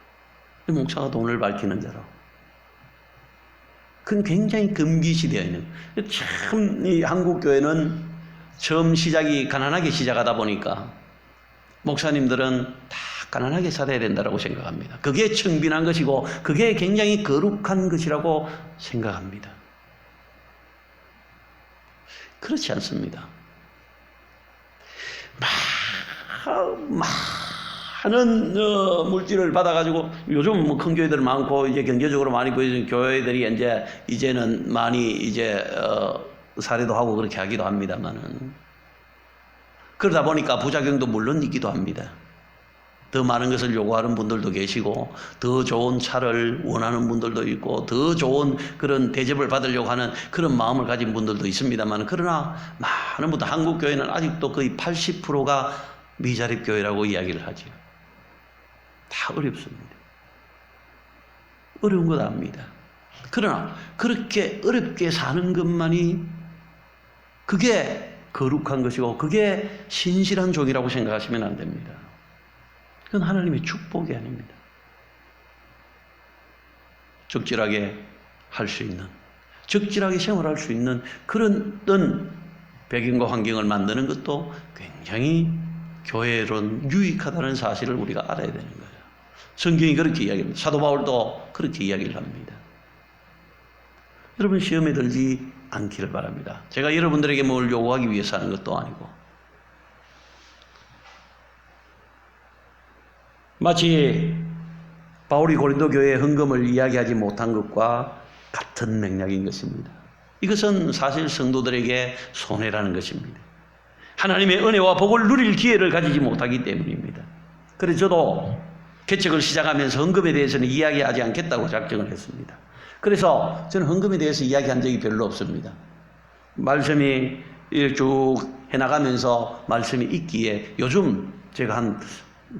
목사가 돈을 밝히는 자로. 그건 굉장히 금기시되어 있는. 참 이 한국 교회는 처음 시작이 가난하게 시작하다 보니까 목사님들은 다 가난하게 살아야 된다고 생각합니다. 그게 청빈한 것이고 그게 굉장히 거룩한 것이라고 생각합니다. 그렇지 않습니다. 많은 물질을 받아가지고 요즘 큰 교회들 많고 이제 경제적으로 많이 보여진 교회들이 이제는 많이 사례도 하고 그렇게 하기도 합니다만은 그러다 보니까 부작용도 물론 있기도 합니다. 더 많은 것을 요구하는 분들도 계시고 더 좋은 차를 원하는 분들도 있고 더 좋은 그런 대접을 받으려고 하는 그런 마음을 가진 분들도 있습니다만 그러나 많은 분들 한국 교회는 아직도 거의 80%가 미자립 교회라고 이야기를 하죠. 다 어렵습니다. 어려운 것 압니다. 그러나 그렇게 어렵게 사는 것만이 그게 거룩한 것이고 그게 신실한 종이라고 생각하시면 안 됩니다. 그건 하나님의 축복이 아닙니다. 적절하게 할 수 있는, 적절하게 생활할 수 있는 그런 배경과 환경을 만드는 것도 굉장히 교회론 유익하다는 사실을 우리가 알아야 되는 거예요. 성경이 그렇게 이야기합니다. 사도 바울도 그렇게 이야기를 합니다. 여러분 시험에 들지 않기를 바랍니다. 제가 여러분들에게 뭘 요구하기 위해서 하는 것도 아니고 마치 바울이 고린도 교회의 헌금을 이야기하지 못한 것과 같은 맥락인 것입니다. 이것은 사실 성도들에게 손해라는 것입니다. 하나님의 은혜와 복을 누릴 기회를 가지지 못하기 때문입니다. 그래서 저도 개척을 시작하면서 헌금에 대해서는 이야기하지 않겠다고 작정을 했습니다. 그래서 저는 헌금에 대해서 이야기한 적이 별로 없습니다. 말씀이 쭉 해나가면서 말씀이 있기에 요즘 제가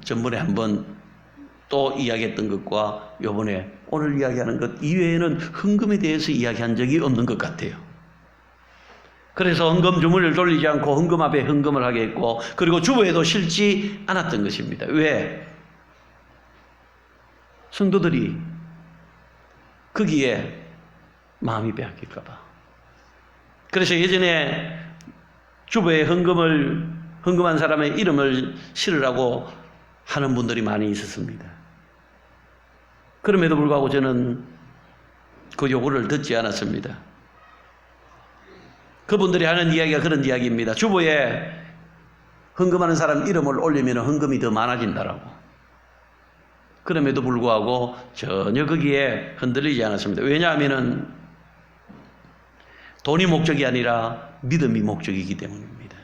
전번에 한번 또 이야기했던 것과 요번에 오늘 이야기하는 것 이외에는 헌금에 대해서 이야기한 적이 없는 것 같아요. 그래서 헌금 주문을 돌리지 않고 헌금 앞에 헌금을 하게 했고 그리고 주보에도 실지 않았던 것입니다. 왜? 성도들이 거기에 마음이 빼앗길까 봐. 그래서 예전에 주보에 헌금한 사람의 이름을 실으라고 하는 분들이 많이 있었습니다. 그럼에도 불구하고 저는 그 요구를 듣지 않았습니다. 그분들이 하는 이야기가 그런 이야기입니다. 주보에 헌금하는 사람 이름을 올리면 헌금이 더 많아진다라고. 그럼에도 불구하고 전혀 거기에 흔들리지 않았습니다. 왜냐하면 돈이 목적이 아니라 믿음이 목적이기 때문입니다.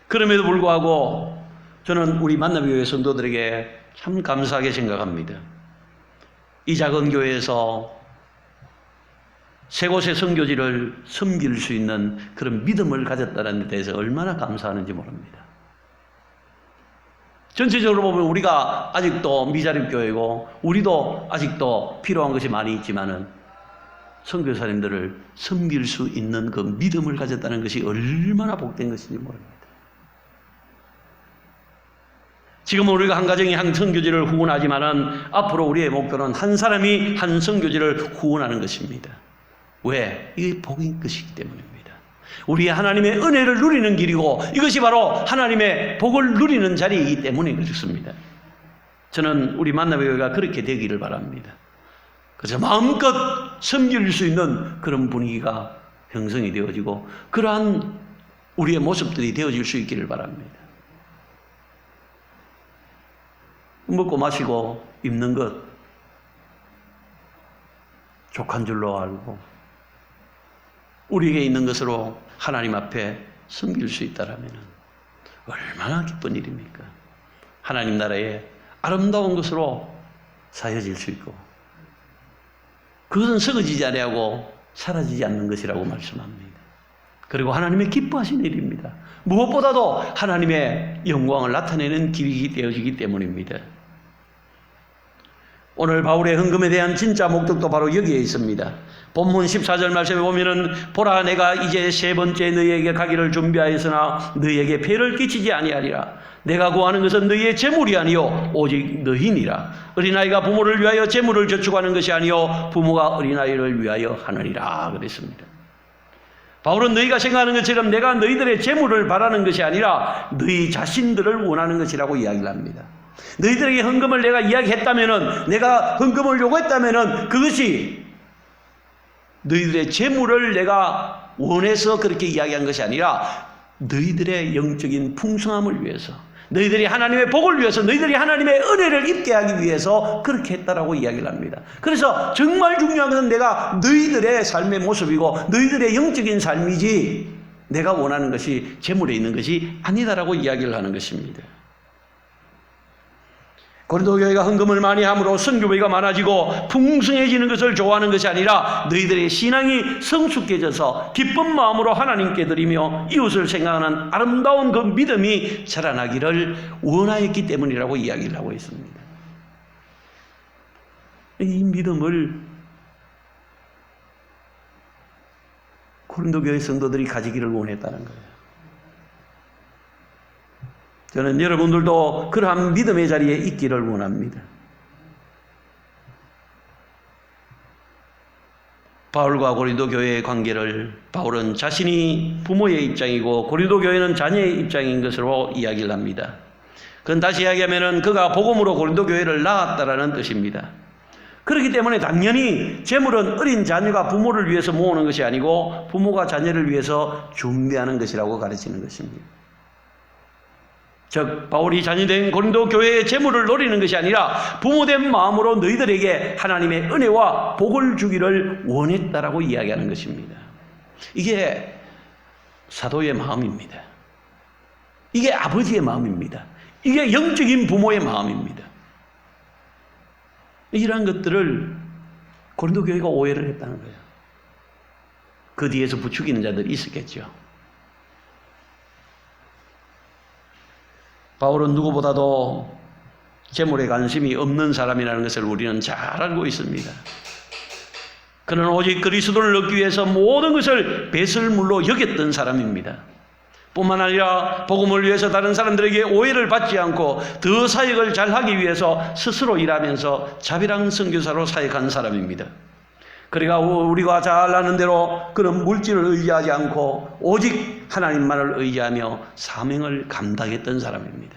그럼에도 불구하고 저는 우리 만남교회 성도들에게 참 감사하게 생각합니다. 이 작은 교회에서 세 곳의 선교지를 섬길 수 있는 그런 믿음을 가졌다는 데 대해서 얼마나 감사하는지 모릅니다. 전체적으로 보면 우리가 아직도 미자립교회고 우리도 아직도 필요한 것이 많이 있지만은 선교사님들을 섬길 수 있는 그 믿음을 가졌다는 것이 얼마나 복된 것인지 모릅니다. 지금 우리가 한 가정이 한 선교지를 후원하지만은 앞으로 우리의 목표는 한 사람이 한 선교지를 후원하는 것입니다. 왜? 이게 복인 것이기 때문입니다. 우리 하나님의 은혜를 누리는 길이고 이것이 바로 하나님의 복을 누리는 자리이기 때문에 그렇습니다. 저는 우리 만남교회가 그렇게 되기를 바랍니다. 그래서 마음껏 섬길 수 있는 그런 분위기가 형성이 되어지고 그러한 우리의 모습들이 되어질 수 있기를 바랍니다. 먹고 마시고 입는 것 족한 줄로 알고 우리에게 있는 것으로 하나님 앞에 섬길 수 있다라면 얼마나 기쁜 일입니까? 하나님 나라의 아름다운 것으로 사여질 수 있고 그것은 썩어지지 아니하고 사라지지 않는 것이라고 말씀합니다. 그리고 하나님의 기뻐하신 일입니다. 무엇보다도 하나님의 영광을 나타내는 길이 되어지기 때문입니다. 오늘 바울의 헌금에 대한 진짜 목적도 바로 여기에 있습니다. 본문 14절 말씀에 보면은 보라 내가 이제 세 번째 너희에게 가기를 준비하였으나 너희에게 폐를 끼치지 아니하리라. 내가 구하는 것은 너희의 재물이 아니요 오직 너희니라. 어린아이가 부모를 위하여 재물을 저축하는 것이 아니요 부모가 어린아이를 위하여 하느니라 그랬습니다. 바울은 너희가 생각하는 것처럼 내가 너희들의 재물을 바라는 것이 아니라 너희 자신들을 원하는 것이라고 이야기를 합니다. 너희들에게 헌금을 내가 이야기했다면은 내가 헌금을 요구했다면은 그것이 너희들의 재물을 내가 원해서 그렇게 이야기한 것이 아니라 너희들의 영적인 풍성함을 위해서 너희들이 하나님의 복을 위해서 너희들이 하나님의 은혜를 입게 하기 위해서 그렇게 했다라고 이야기를 합니다. 그래서 정말 중요한 것은 내가 너희들의 삶의 모습이고 너희들의 영적인 삶이지 내가 원하는 것이 재물에 있는 것이 아니다라고 이야기를 하는 것입니다. 고린도 교회가 헌금을 많이 함으로 선교회가 많아지고 풍성해지는 것을 좋아하는 것이 아니라 너희들의 신앙이 성숙해져서 기쁜 마음으로 하나님께 드리며 이웃을 생각하는 아름다운 그 믿음이 자라나기를 원하였기 때문이라고 이야기를 하고 있습니다. 이 믿음을 고린도 교회 성도들이 가지기를 원했다는 거예요. 저는 여러분들도 그러한 믿음의 자리에 있기를 원합니다. 바울과 고린도 교회의 관계를 바울은 자신이 부모의 입장이고 고린도 교회는 자녀의 입장인 것으로 이야기를 합니다. 그건 다시 이야기하면 그가 복음으로 고린도 교회를 낳았다라는 뜻입니다. 그렇기 때문에 당연히 재물은 어린 자녀가 부모를 위해서 모으는 것이 아니고 부모가 자녀를 위해서 준비하는 것이라고 가르치는 것입니다. 즉 바울이 자녀된 고린도 교회의 재물을 노리는 것이 아니라 부모된 마음으로 너희들에게 하나님의 은혜와 복을 주기를 원했다라고 이야기하는 것입니다. 이게 사도의 마음입니다. 이게 아버지의 마음입니다. 이게 영적인 부모의 마음입니다. 이러한 것들을 고린도 교회가 오해를 했다는 거예요. 그 뒤에서 부추기는 자들이 있었겠죠. 바울은 누구보다도 재물에 관심이 없는 사람이라는 것을 우리는 잘 알고 있습니다. 그는 오직 그리스도를 얻기 위해서 모든 것을 배설물로 여겼던 사람입니다. 뿐만 아니라 복음을 위해서 다른 사람들에게 오해를 받지 않고 더 사역을 잘하기 위해서 스스로 일하면서 자비랑 선교사로 사역한 사람입니다. 그러니까 우리가 잘 아는 대로 그는 물질을 의지하지 않고 오직 하나님만을 의지하며 사명을 감당했던 사람입니다.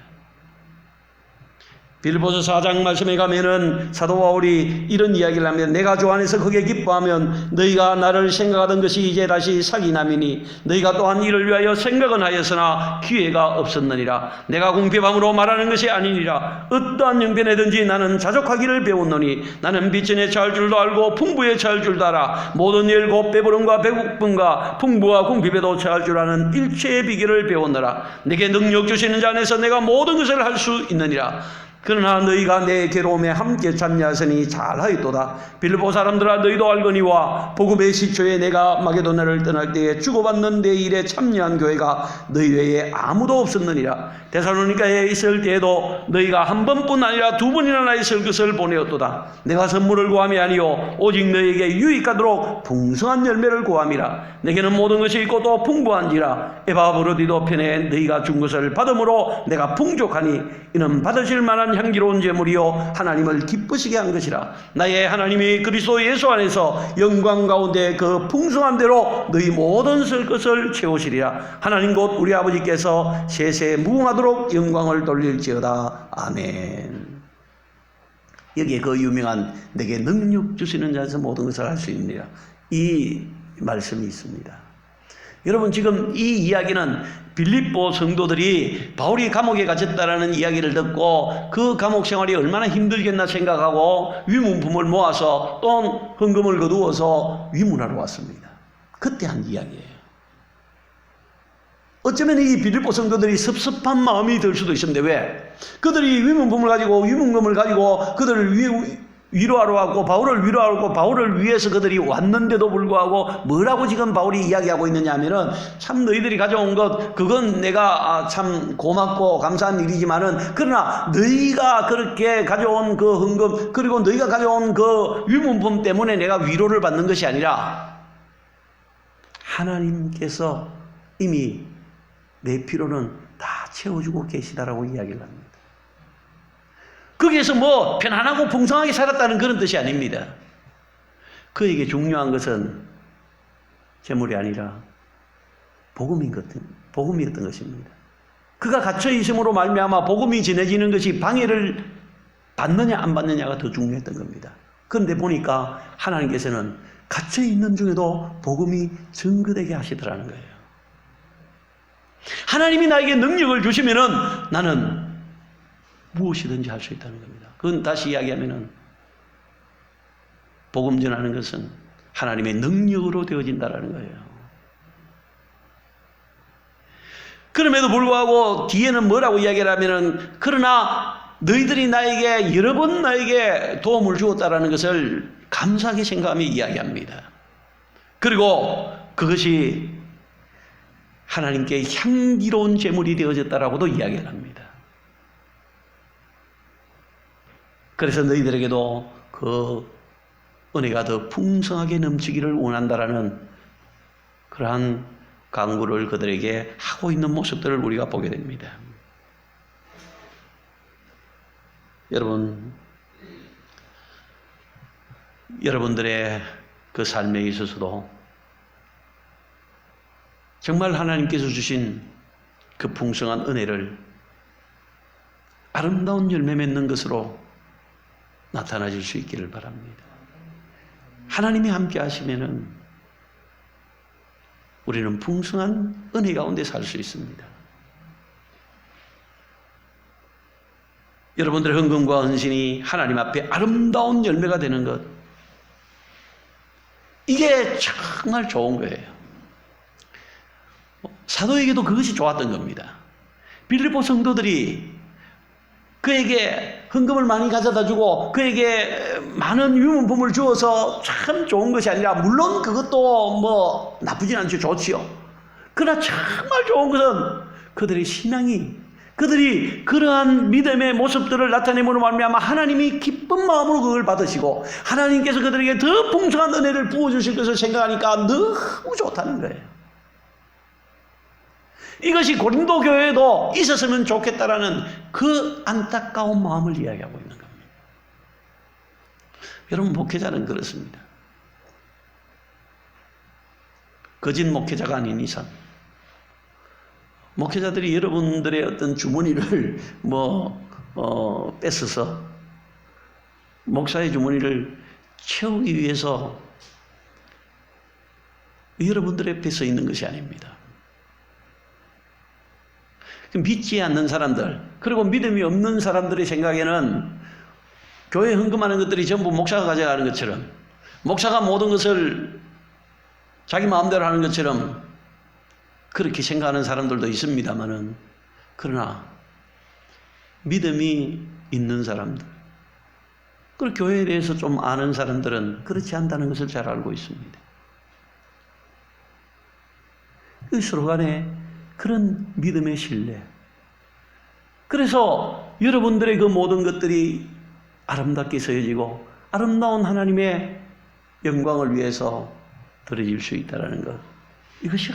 빌립보서 4장 말씀에 가면은 사도 바울이 이런 이야기를 하면 내가 주 안에서 크게 기뻐하면 너희가 나를 생각하던 것이 이제 다시 사기남이니 너희가 또한 이를 위하여 생각은 하였으나 기회가 없었느니라. 내가 궁핍함으로 말하는 것이 아니니라. 어떠한 형편에든지 나는 자족하기를 배웠노니 나는 빚전에 처할 줄도 알고 풍부에 처할 줄도 알아. 모든 일 곧 배부름과 배고픔과 풍부와 궁핍에도 처할 줄 아는 일체의 비결을 배웠노라. 내게 능력 주시는 자 안에서 내가 모든 것을 할 수 있느니라. 그러나 너희가 내 괴로움에 함께 참여하시니 잘하였도다. 빌립보 사람들아 너희도 알거니와 복음의 시초에 내가 마게도냐를 떠날 때에 주고받는 내 일에 참여한 교회가 너희 외에 아무도 없었느니라. 데살로니가에 있을 때에도 너희가 한 번뿐 아니라 두 번이나 나 있을 것을 보내었도다. 내가 선물을 구함이 아니요 오직 너희에게 유익하도록 풍성한 열매를 구함이라. 내게는 모든 것이 있고 또 풍부한지라. 에바브로디도 편에 너희가 준 것을 받음으로 내가 풍족하니 이는 받으실 만한 향기로운 제물이요 하나님을 기쁘시게 한 것이라. 나의 하나님이 그리스도 예수 안에서 영광 가운데 그 풍성한 대로 너희 모든 쓸 것을 채우시리라. 하나님 곧 우리 아버지께서 세세 무궁하도록 영광을 돌릴지어다. 아멘. 여기에 그 유명한 내게 능력 주시는 자에서 모든 것을 할 수 있느니라 이 말씀이 있습니다. 여러분 지금 이 이야기는 빌립보 성도들이 바울이 감옥에 갇혔다라는 이야기를 듣고 그 감옥 생활이 얼마나 힘들겠나 생각하고 위문품을 모아서 또 헌금을 거두어서 위문하러 왔습니다. 그때 한 이야기예요. 어쩌면 이 빌립보 성도들이 섭섭한 마음이 들 수도 있습니다. 왜? 그들이 위문품을 가지고 위문금을 가지고 그들을 위로하러 왔고 바울을 위로하러 왔고 바울을 위해서 그들이 왔는데도 불구하고 뭐라고 지금 바울이 이야기하고 있느냐 하면은 참 너희들이 가져온 것 그건 내가 참 고맙고 감사한 일이지만은 그러나 너희가 그렇게 가져온 그 헌금 그리고 너희가 가져온 그 위문품 때문에 내가 위로를 받는 것이 아니라 하나님께서 이미 내 필요는 다 채워주고 계시다라고 이야기를 합니다. 거기에서 뭐 편안하고 풍성하게 살았다는 그런 뜻이 아닙니다. 그에게 중요한 것은 재물이 아니라 복음이었던 것입니다. 그가 갇혀 있음으로 말미암아 복음이 전해지는 것이 방해를 받느냐 안 받느냐가 더 중요했던 겁니다. 그런데 보니까 하나님께서는 갇혀 있는 중에도 복음이 증거되게 하시더라는 거예요. 하나님이 나에게 능력을 주시면은 나는 무엇이든지 할 수 있다는 겁니다. 그건 다시 이야기하면은 복음 전하는 것은 하나님의 능력으로 되어진다는 거예요. 그럼에도 불구하고 뒤에는 뭐라고 이야기를 하면은 그러나 너희들이 나에게 여러 번 나에게 도움을 주었다라는 것을 감사하게 생각하며 이야기합니다. 그리고 그것이 하나님께 향기로운 제물이 되어졌다라고도 이야기를 합니다. 그래서 너희들에게도 그 은혜가 더 풍성하게 넘치기를 원한다라는 그러한 강구를 그들에게 하고 있는 모습들을 우리가 보게 됩니다. 여러분, 여러분들의 그 삶에 있어서도 정말 하나님께서 주신 그 풍성한 은혜를 아름다운 열매 맺는 것으로 나타나질 수 있기를 바랍니다. 하나님이 함께 하시면은 우리는 풍성한 은혜 가운데 살 수 있습니다. 여러분들의 헌금과 헌신이 하나님 앞에 아름다운 열매가 되는 것, 이게 정말 좋은 거예요. 사도에게도 그것이 좋았던 겁니다. 빌립보 성도들이 그에게 헌금을 많이 가져다 주고 그에게 많은 유문품을 주어서 참 좋은 것이 아니라, 물론 그것도 뭐 나쁘진 않죠. 좋지요. 그러나 정말 좋은 것은 그들의 신앙이, 그들이 그러한 믿음의 모습들을 나타내므로 말미암아 하나님이 기쁜 마음으로 그걸 받으시고 하나님께서 그들에게 더 풍성한 은혜를 부어주실 것을 생각하니까 너무 좋다는 거예요. 이것이 고린도 교회에도 있었으면 좋겠다라는 그 안타까운 마음을 이야기하고 있는 겁니다. 여러분, 목회자는 그렇습니다. 거짓 목회자가 아닌 이상, 목회자들이 여러분들의 어떤 주머니를 뺏어서 목사의 주머니를 채우기 위해서 여러분들의 앞에 서 있는 것이 아닙니다. 믿지 않는 사람들, 그리고 믿음이 없는 사람들의 생각에는 교회 헌금하는 것들이 전부 목사가 가져가는 것처럼, 목사가 모든 것을 자기 마음대로 하는 것처럼 그렇게 생각하는 사람들도 있습니다만은, 그러나 믿음이 있는 사람들, 그리고 교회에 대해서 좀 아는 사람들은 그렇지 않다는 것을 잘 알고 있습니다. 서로 간에 그런 믿음의 신뢰, 그래서 여러분들의 그 모든 것들이 아름답게 서여지고 아름다운 하나님의 영광을 위해서 드려질 수 있다는 것, 이것이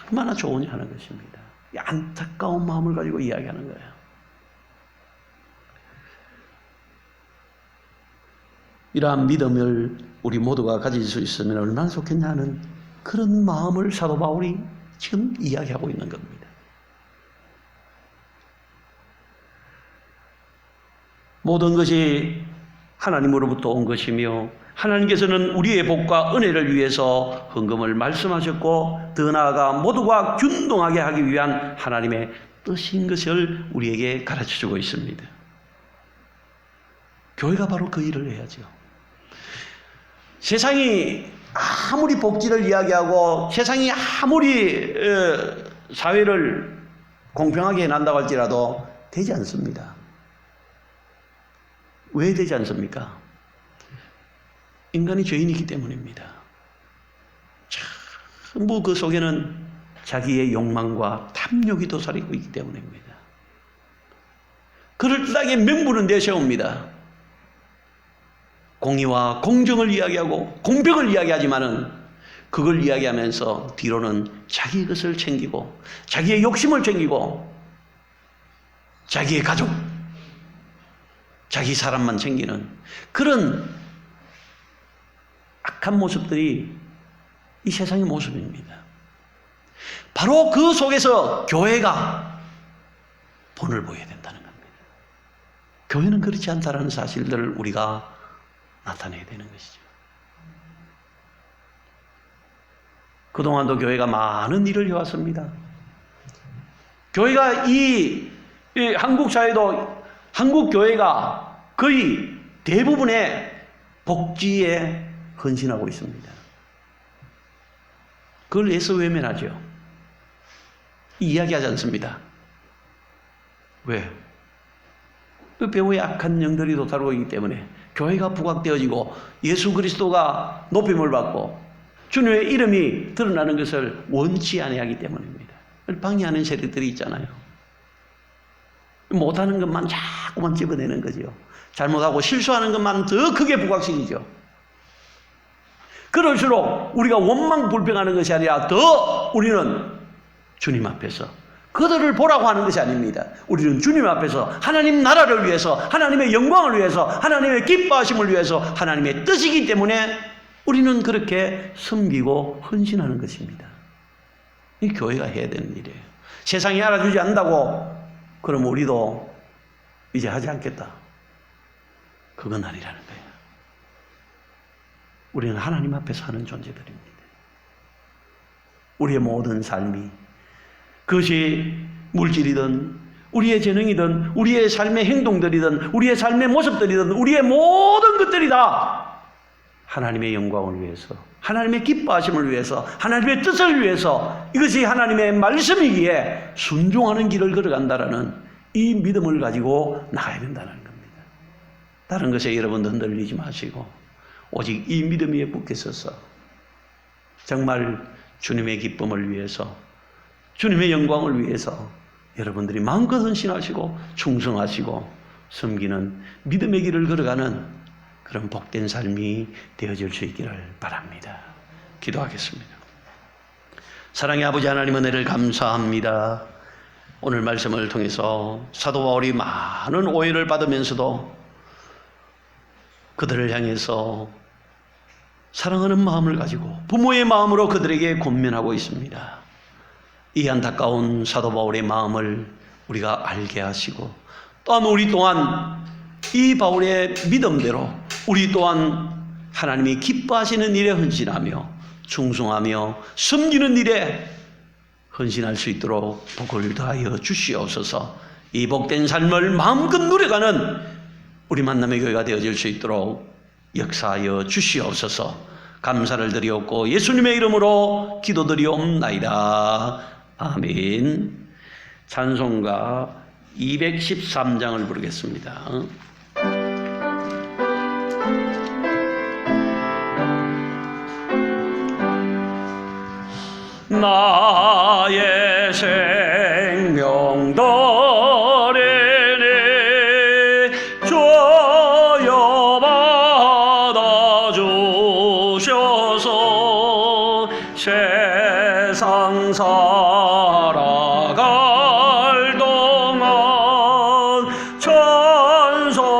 얼마나 좋으냐 하는 것입니다. 이 안타까운 마음을 가지고 이야기하는 거예요. 이러한 믿음을 우리 모두가 가질 수 있으면 얼마나 좋겠냐 하는 그런 마음을 사도 바울이 지금 이야기하고 있는 겁니다. 모든 것이 하나님으로부터 온 것이며 하나님께서는 우리의 복과 은혜를 위해서 헌금을 말씀하셨고, 더 나아가 모두가 균등하게 하기 위한 하나님의 뜻인 것을 우리에게 가르쳐주고 있습니다. 교회가 바로 그 일을 해야죠. 세상이 아무리 복지를 이야기하고 세상이 아무리 사회를 공평하게 해난다고 할지라도 되지 않습니다. 왜 되지 않습니까? 인간이 죄인이기 때문입니다. 전부 그 속에는 자기의 욕망과 탐욕이 도사리고 있기 때문입니다. 그럴듯하게 명분은 내세웁니다. 공의와 공정을 이야기하고 공평을 이야기하지만은 그걸 이야기하면서 뒤로는 자기 것을 챙기고 자기의 욕심을 챙기고 자기의 가족, 자기 사람만 챙기는 그런 악한 모습들이 이 세상의 모습입니다. 바로 그 속에서 교회가 본을 보여야 된다는 겁니다. 교회는 그렇지 않다는 사실들을 우리가 나타내야 되는 것이죠. 그동안도 교회가 많은 일을 해왔습니다. 교회가 이 한국 사회도 한국 교회가 거의 대부분의 복지에 헌신하고 있습니다. 그걸 애써 외면하죠. 이야기하지 않습니다. 왜? 그 배후에 악한 영들이 도사리고 있기 때문에 교회가 부각되어지고 예수 그리스도가 높임을 받고 주님의 이름이 드러나는 것을 원치 아니하기 때문입니다. 방해하는 세력들이 있잖아요. 못하는 것만 자꾸만 집어내는 거죠. 잘못하고 실수하는 것만 더 크게 부각시키죠. 그럴수록 우리가 원망불평하는 것이 아니라 더 우리는 주님 앞에서 그들을 보라고 하는 것이 아닙니다. 우리는 주님 앞에서 하나님 나라를 위해서, 하나님의 영광을 위해서, 하나님의 기뻐하심을 위해서, 하나님의 뜻이기 때문에 우리는 그렇게 섬기고 헌신하는 것입니다. 이 교회가 해야 되는 일이에요. 세상이 알아주지 않는다고 그럼 우리도 이제 하지 않겠다. 그건 아니라는 거예요. 우리는 하나님 앞에 사는 존재들입니다. 우리의 모든 삶이, 그것이 물질이든 우리의 재능이든 우리의 삶의 행동들이든 우리의 삶의 모습들이든 우리의 모든 것들이 다 하나님의 영광을 위해서, 하나님의 기뻐하심을 위해서, 하나님의 뜻을 위해서, 이것이 하나님의 말씀이기에 순종하는 길을 걸어간다라는 이 믿음을 가지고 나가야 된다는 겁니다. 다른 것에 여러분 흔들리지 마시고 오직 이 믿음 위에 굳게 서서 정말 주님의 기쁨을 위해서, 주님의 영광을 위해서 여러분들이 마음껏 헌신하시고 충성하시고 섬기는 믿음의 길을 걸어가는 그런 복된 삶이 되어질 수 있기를 바랍니다. 기도하겠습니다. 사랑의 아버지 하나님, 은혜를 감사합니다. 오늘 말씀을 통해서 사도 바울이 많은 오해를 받으면서도 그들을 향해서 사랑하는 마음을 가지고 부모의 마음으로 그들에게 권면하고 있습니다. 이 안타까운 사도 바울의 마음을 우리가 알게 하시고, 또한 우리 또한 이 바울의 믿음대로 우리 또한 하나님이 기뻐하시는 일에 헌신하며 충성하며 섬기는 일에 헌신할 수 있도록 복을 더하여 주시옵소서. 이 복된 삶을 마음껏 누려가는 우리 만남의 교회가 되어질 수 있도록 역사하여 주시옵소서. 감사를 드리옵고 예수님의 이름으로 기도드리옵나이다. 아멘. 찬송가 213장을 부르겠습니다. 나의 생명 도리니 주여 받아주셔서 세상 살아갈 동안 찬송하게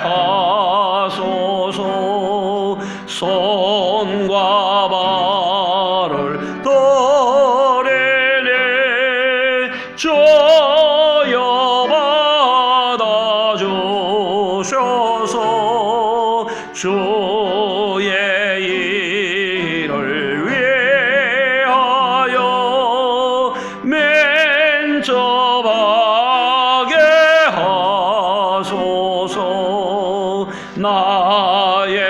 하소서. 손과 발을 도리니 주여 받아주셔서 주의 일을 위하여 맨접하게 하소서. 나의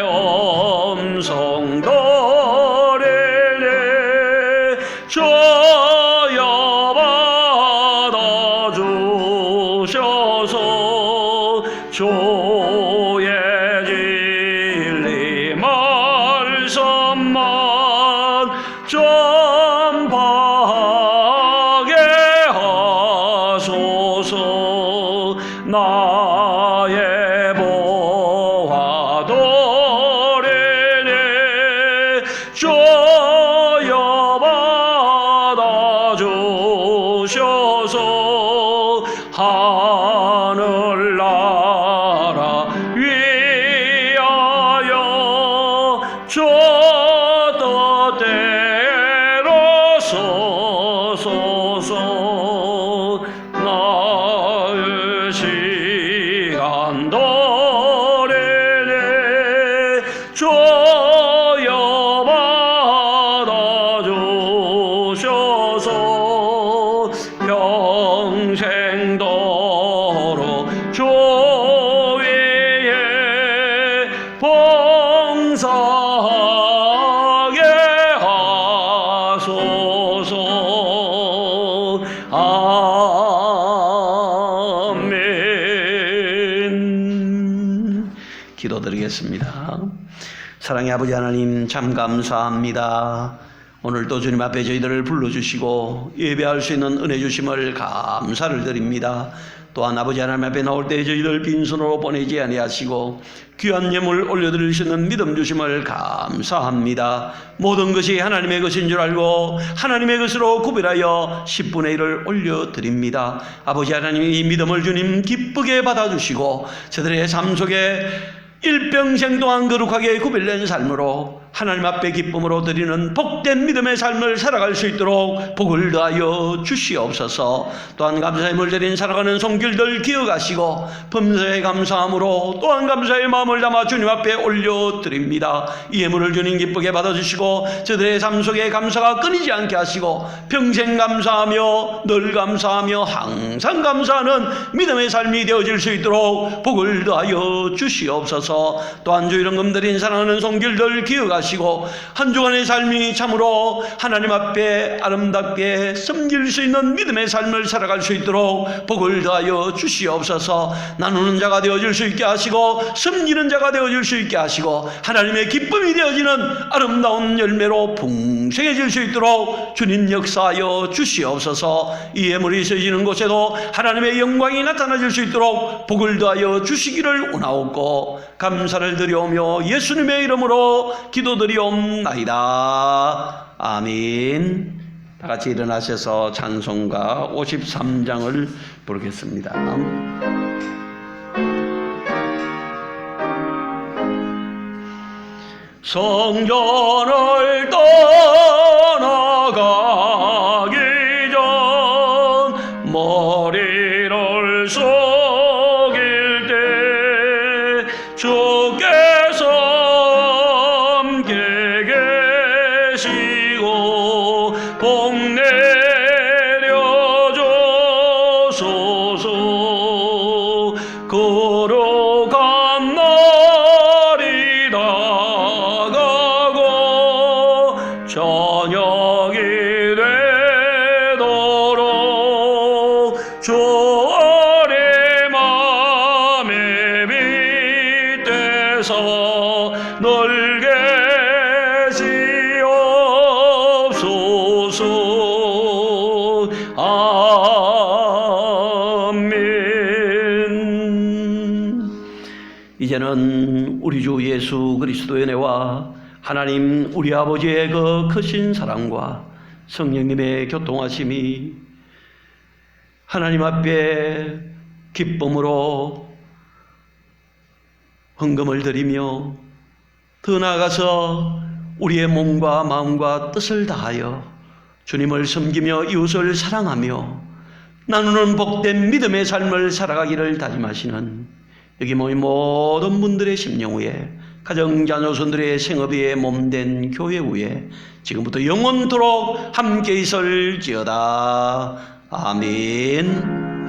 음성 도리니 주여 받아주셔서 주의 진리 말씀만 전파하게 하소서. 나의 보화 도리니 주여 받아주셔서 하늘나라 위하여 주 뜻대로 서소서. 나의 시간 도리니 주여 받아주셔서 평생도록 주 위에 봉사하게 하소서. 아멘. 기도드리겠습니다. 사랑의 아버지 하나님, 참 감사합니다. 오늘도 주님 앞에 저희들을 불러주시고 예배할 수 있는 은혜 주심을 감사를 드립니다. 또한 아버지 하나님 앞에 나올 때 저희들 빈손으로 보내지 아니하시고 귀한 예물 올려드릴 수 있는 믿음 주심을 감사합니다. 모든 것이 하나님의 것인 줄 알고 하나님의 것으로 구별하여 10분의 1을 올려드립니다. 아버지 하나님, 이 믿음을 주님 기쁘게 받아주시고 저들의 삶 속에 일평생 동안 거룩하게 구별된 삶으로 하나님 앞에 기쁨으로 드리는 복된 믿음의 삶을 살아갈 수 있도록 복을 더하여 주시옵소서. 또한 감사의 물 드린 살아가는 손길들 기억하시고 범사에 감사함으로 또한 감사의 마음을 담아 주님 앞에 올려드립니다. 이 예물을 주님 기쁘게 받아주시고 저들의 삶 속에 감사가 끊이지 않게 하시고 평생 감사하며 늘 감사하며 항상 감사하는 믿음의 삶이 되어질 수 있도록 복을 더하여 주시옵소서. 또한 주 이런 금들인 사랑하는 손길들 기억하시고 한 주간의 삶이 참으로 하나님 앞에 아름답게 섬길 수 있는 믿음의 삶을 살아갈 수 있도록 복을 더하여 주시옵소서. 나누는 자가 되어질 수 있게 하시고 섬기는 자가 되어질 수 있게 하시고 하나님의 기쁨이 되어지는 아름다운 열매로 풍성해질 수 있도록 주님 역사하여 주시옵소서. 이 예물이 있어지는 곳에도 하나님의 영광이 나타나질 수 있도록 복을 더하여 주시기를 원하옵고 감사를 드려오며 예수님의 이름으로 기도드리옵나이다. 아멘. 다 같이 일어나셔서 찬송가 53장을 부르겠습니다. 성전을 떠나가기 전 머리를 숙일 때 주께서 함께 계시고 복 내려줘소서. 거룩한 날이 다가고 저녁이 되도록 주 아래 맘에 빗대서 늘 계시옵소서. 아멘. 이제는 우리 주 예수 그리스도의 은혜와 하나님 우리 아버지의 그 크신 사랑과 성령님의 교통하심이 하나님 앞에 기쁨으로 헌금을 드리며 더 나아가서 우리의 몸과 마음과 뜻을 다하여 주님을 섬기며 이웃을 사랑하며 나누는 복된 믿음의 삶을 살아가기를 다짐하시는 여기 모인 모든 분들의 심령 위에 가정 자녀손들의 생업위에 몸된 교회 위에 지금부터 영원토록 함께 있을지어다. 아멘.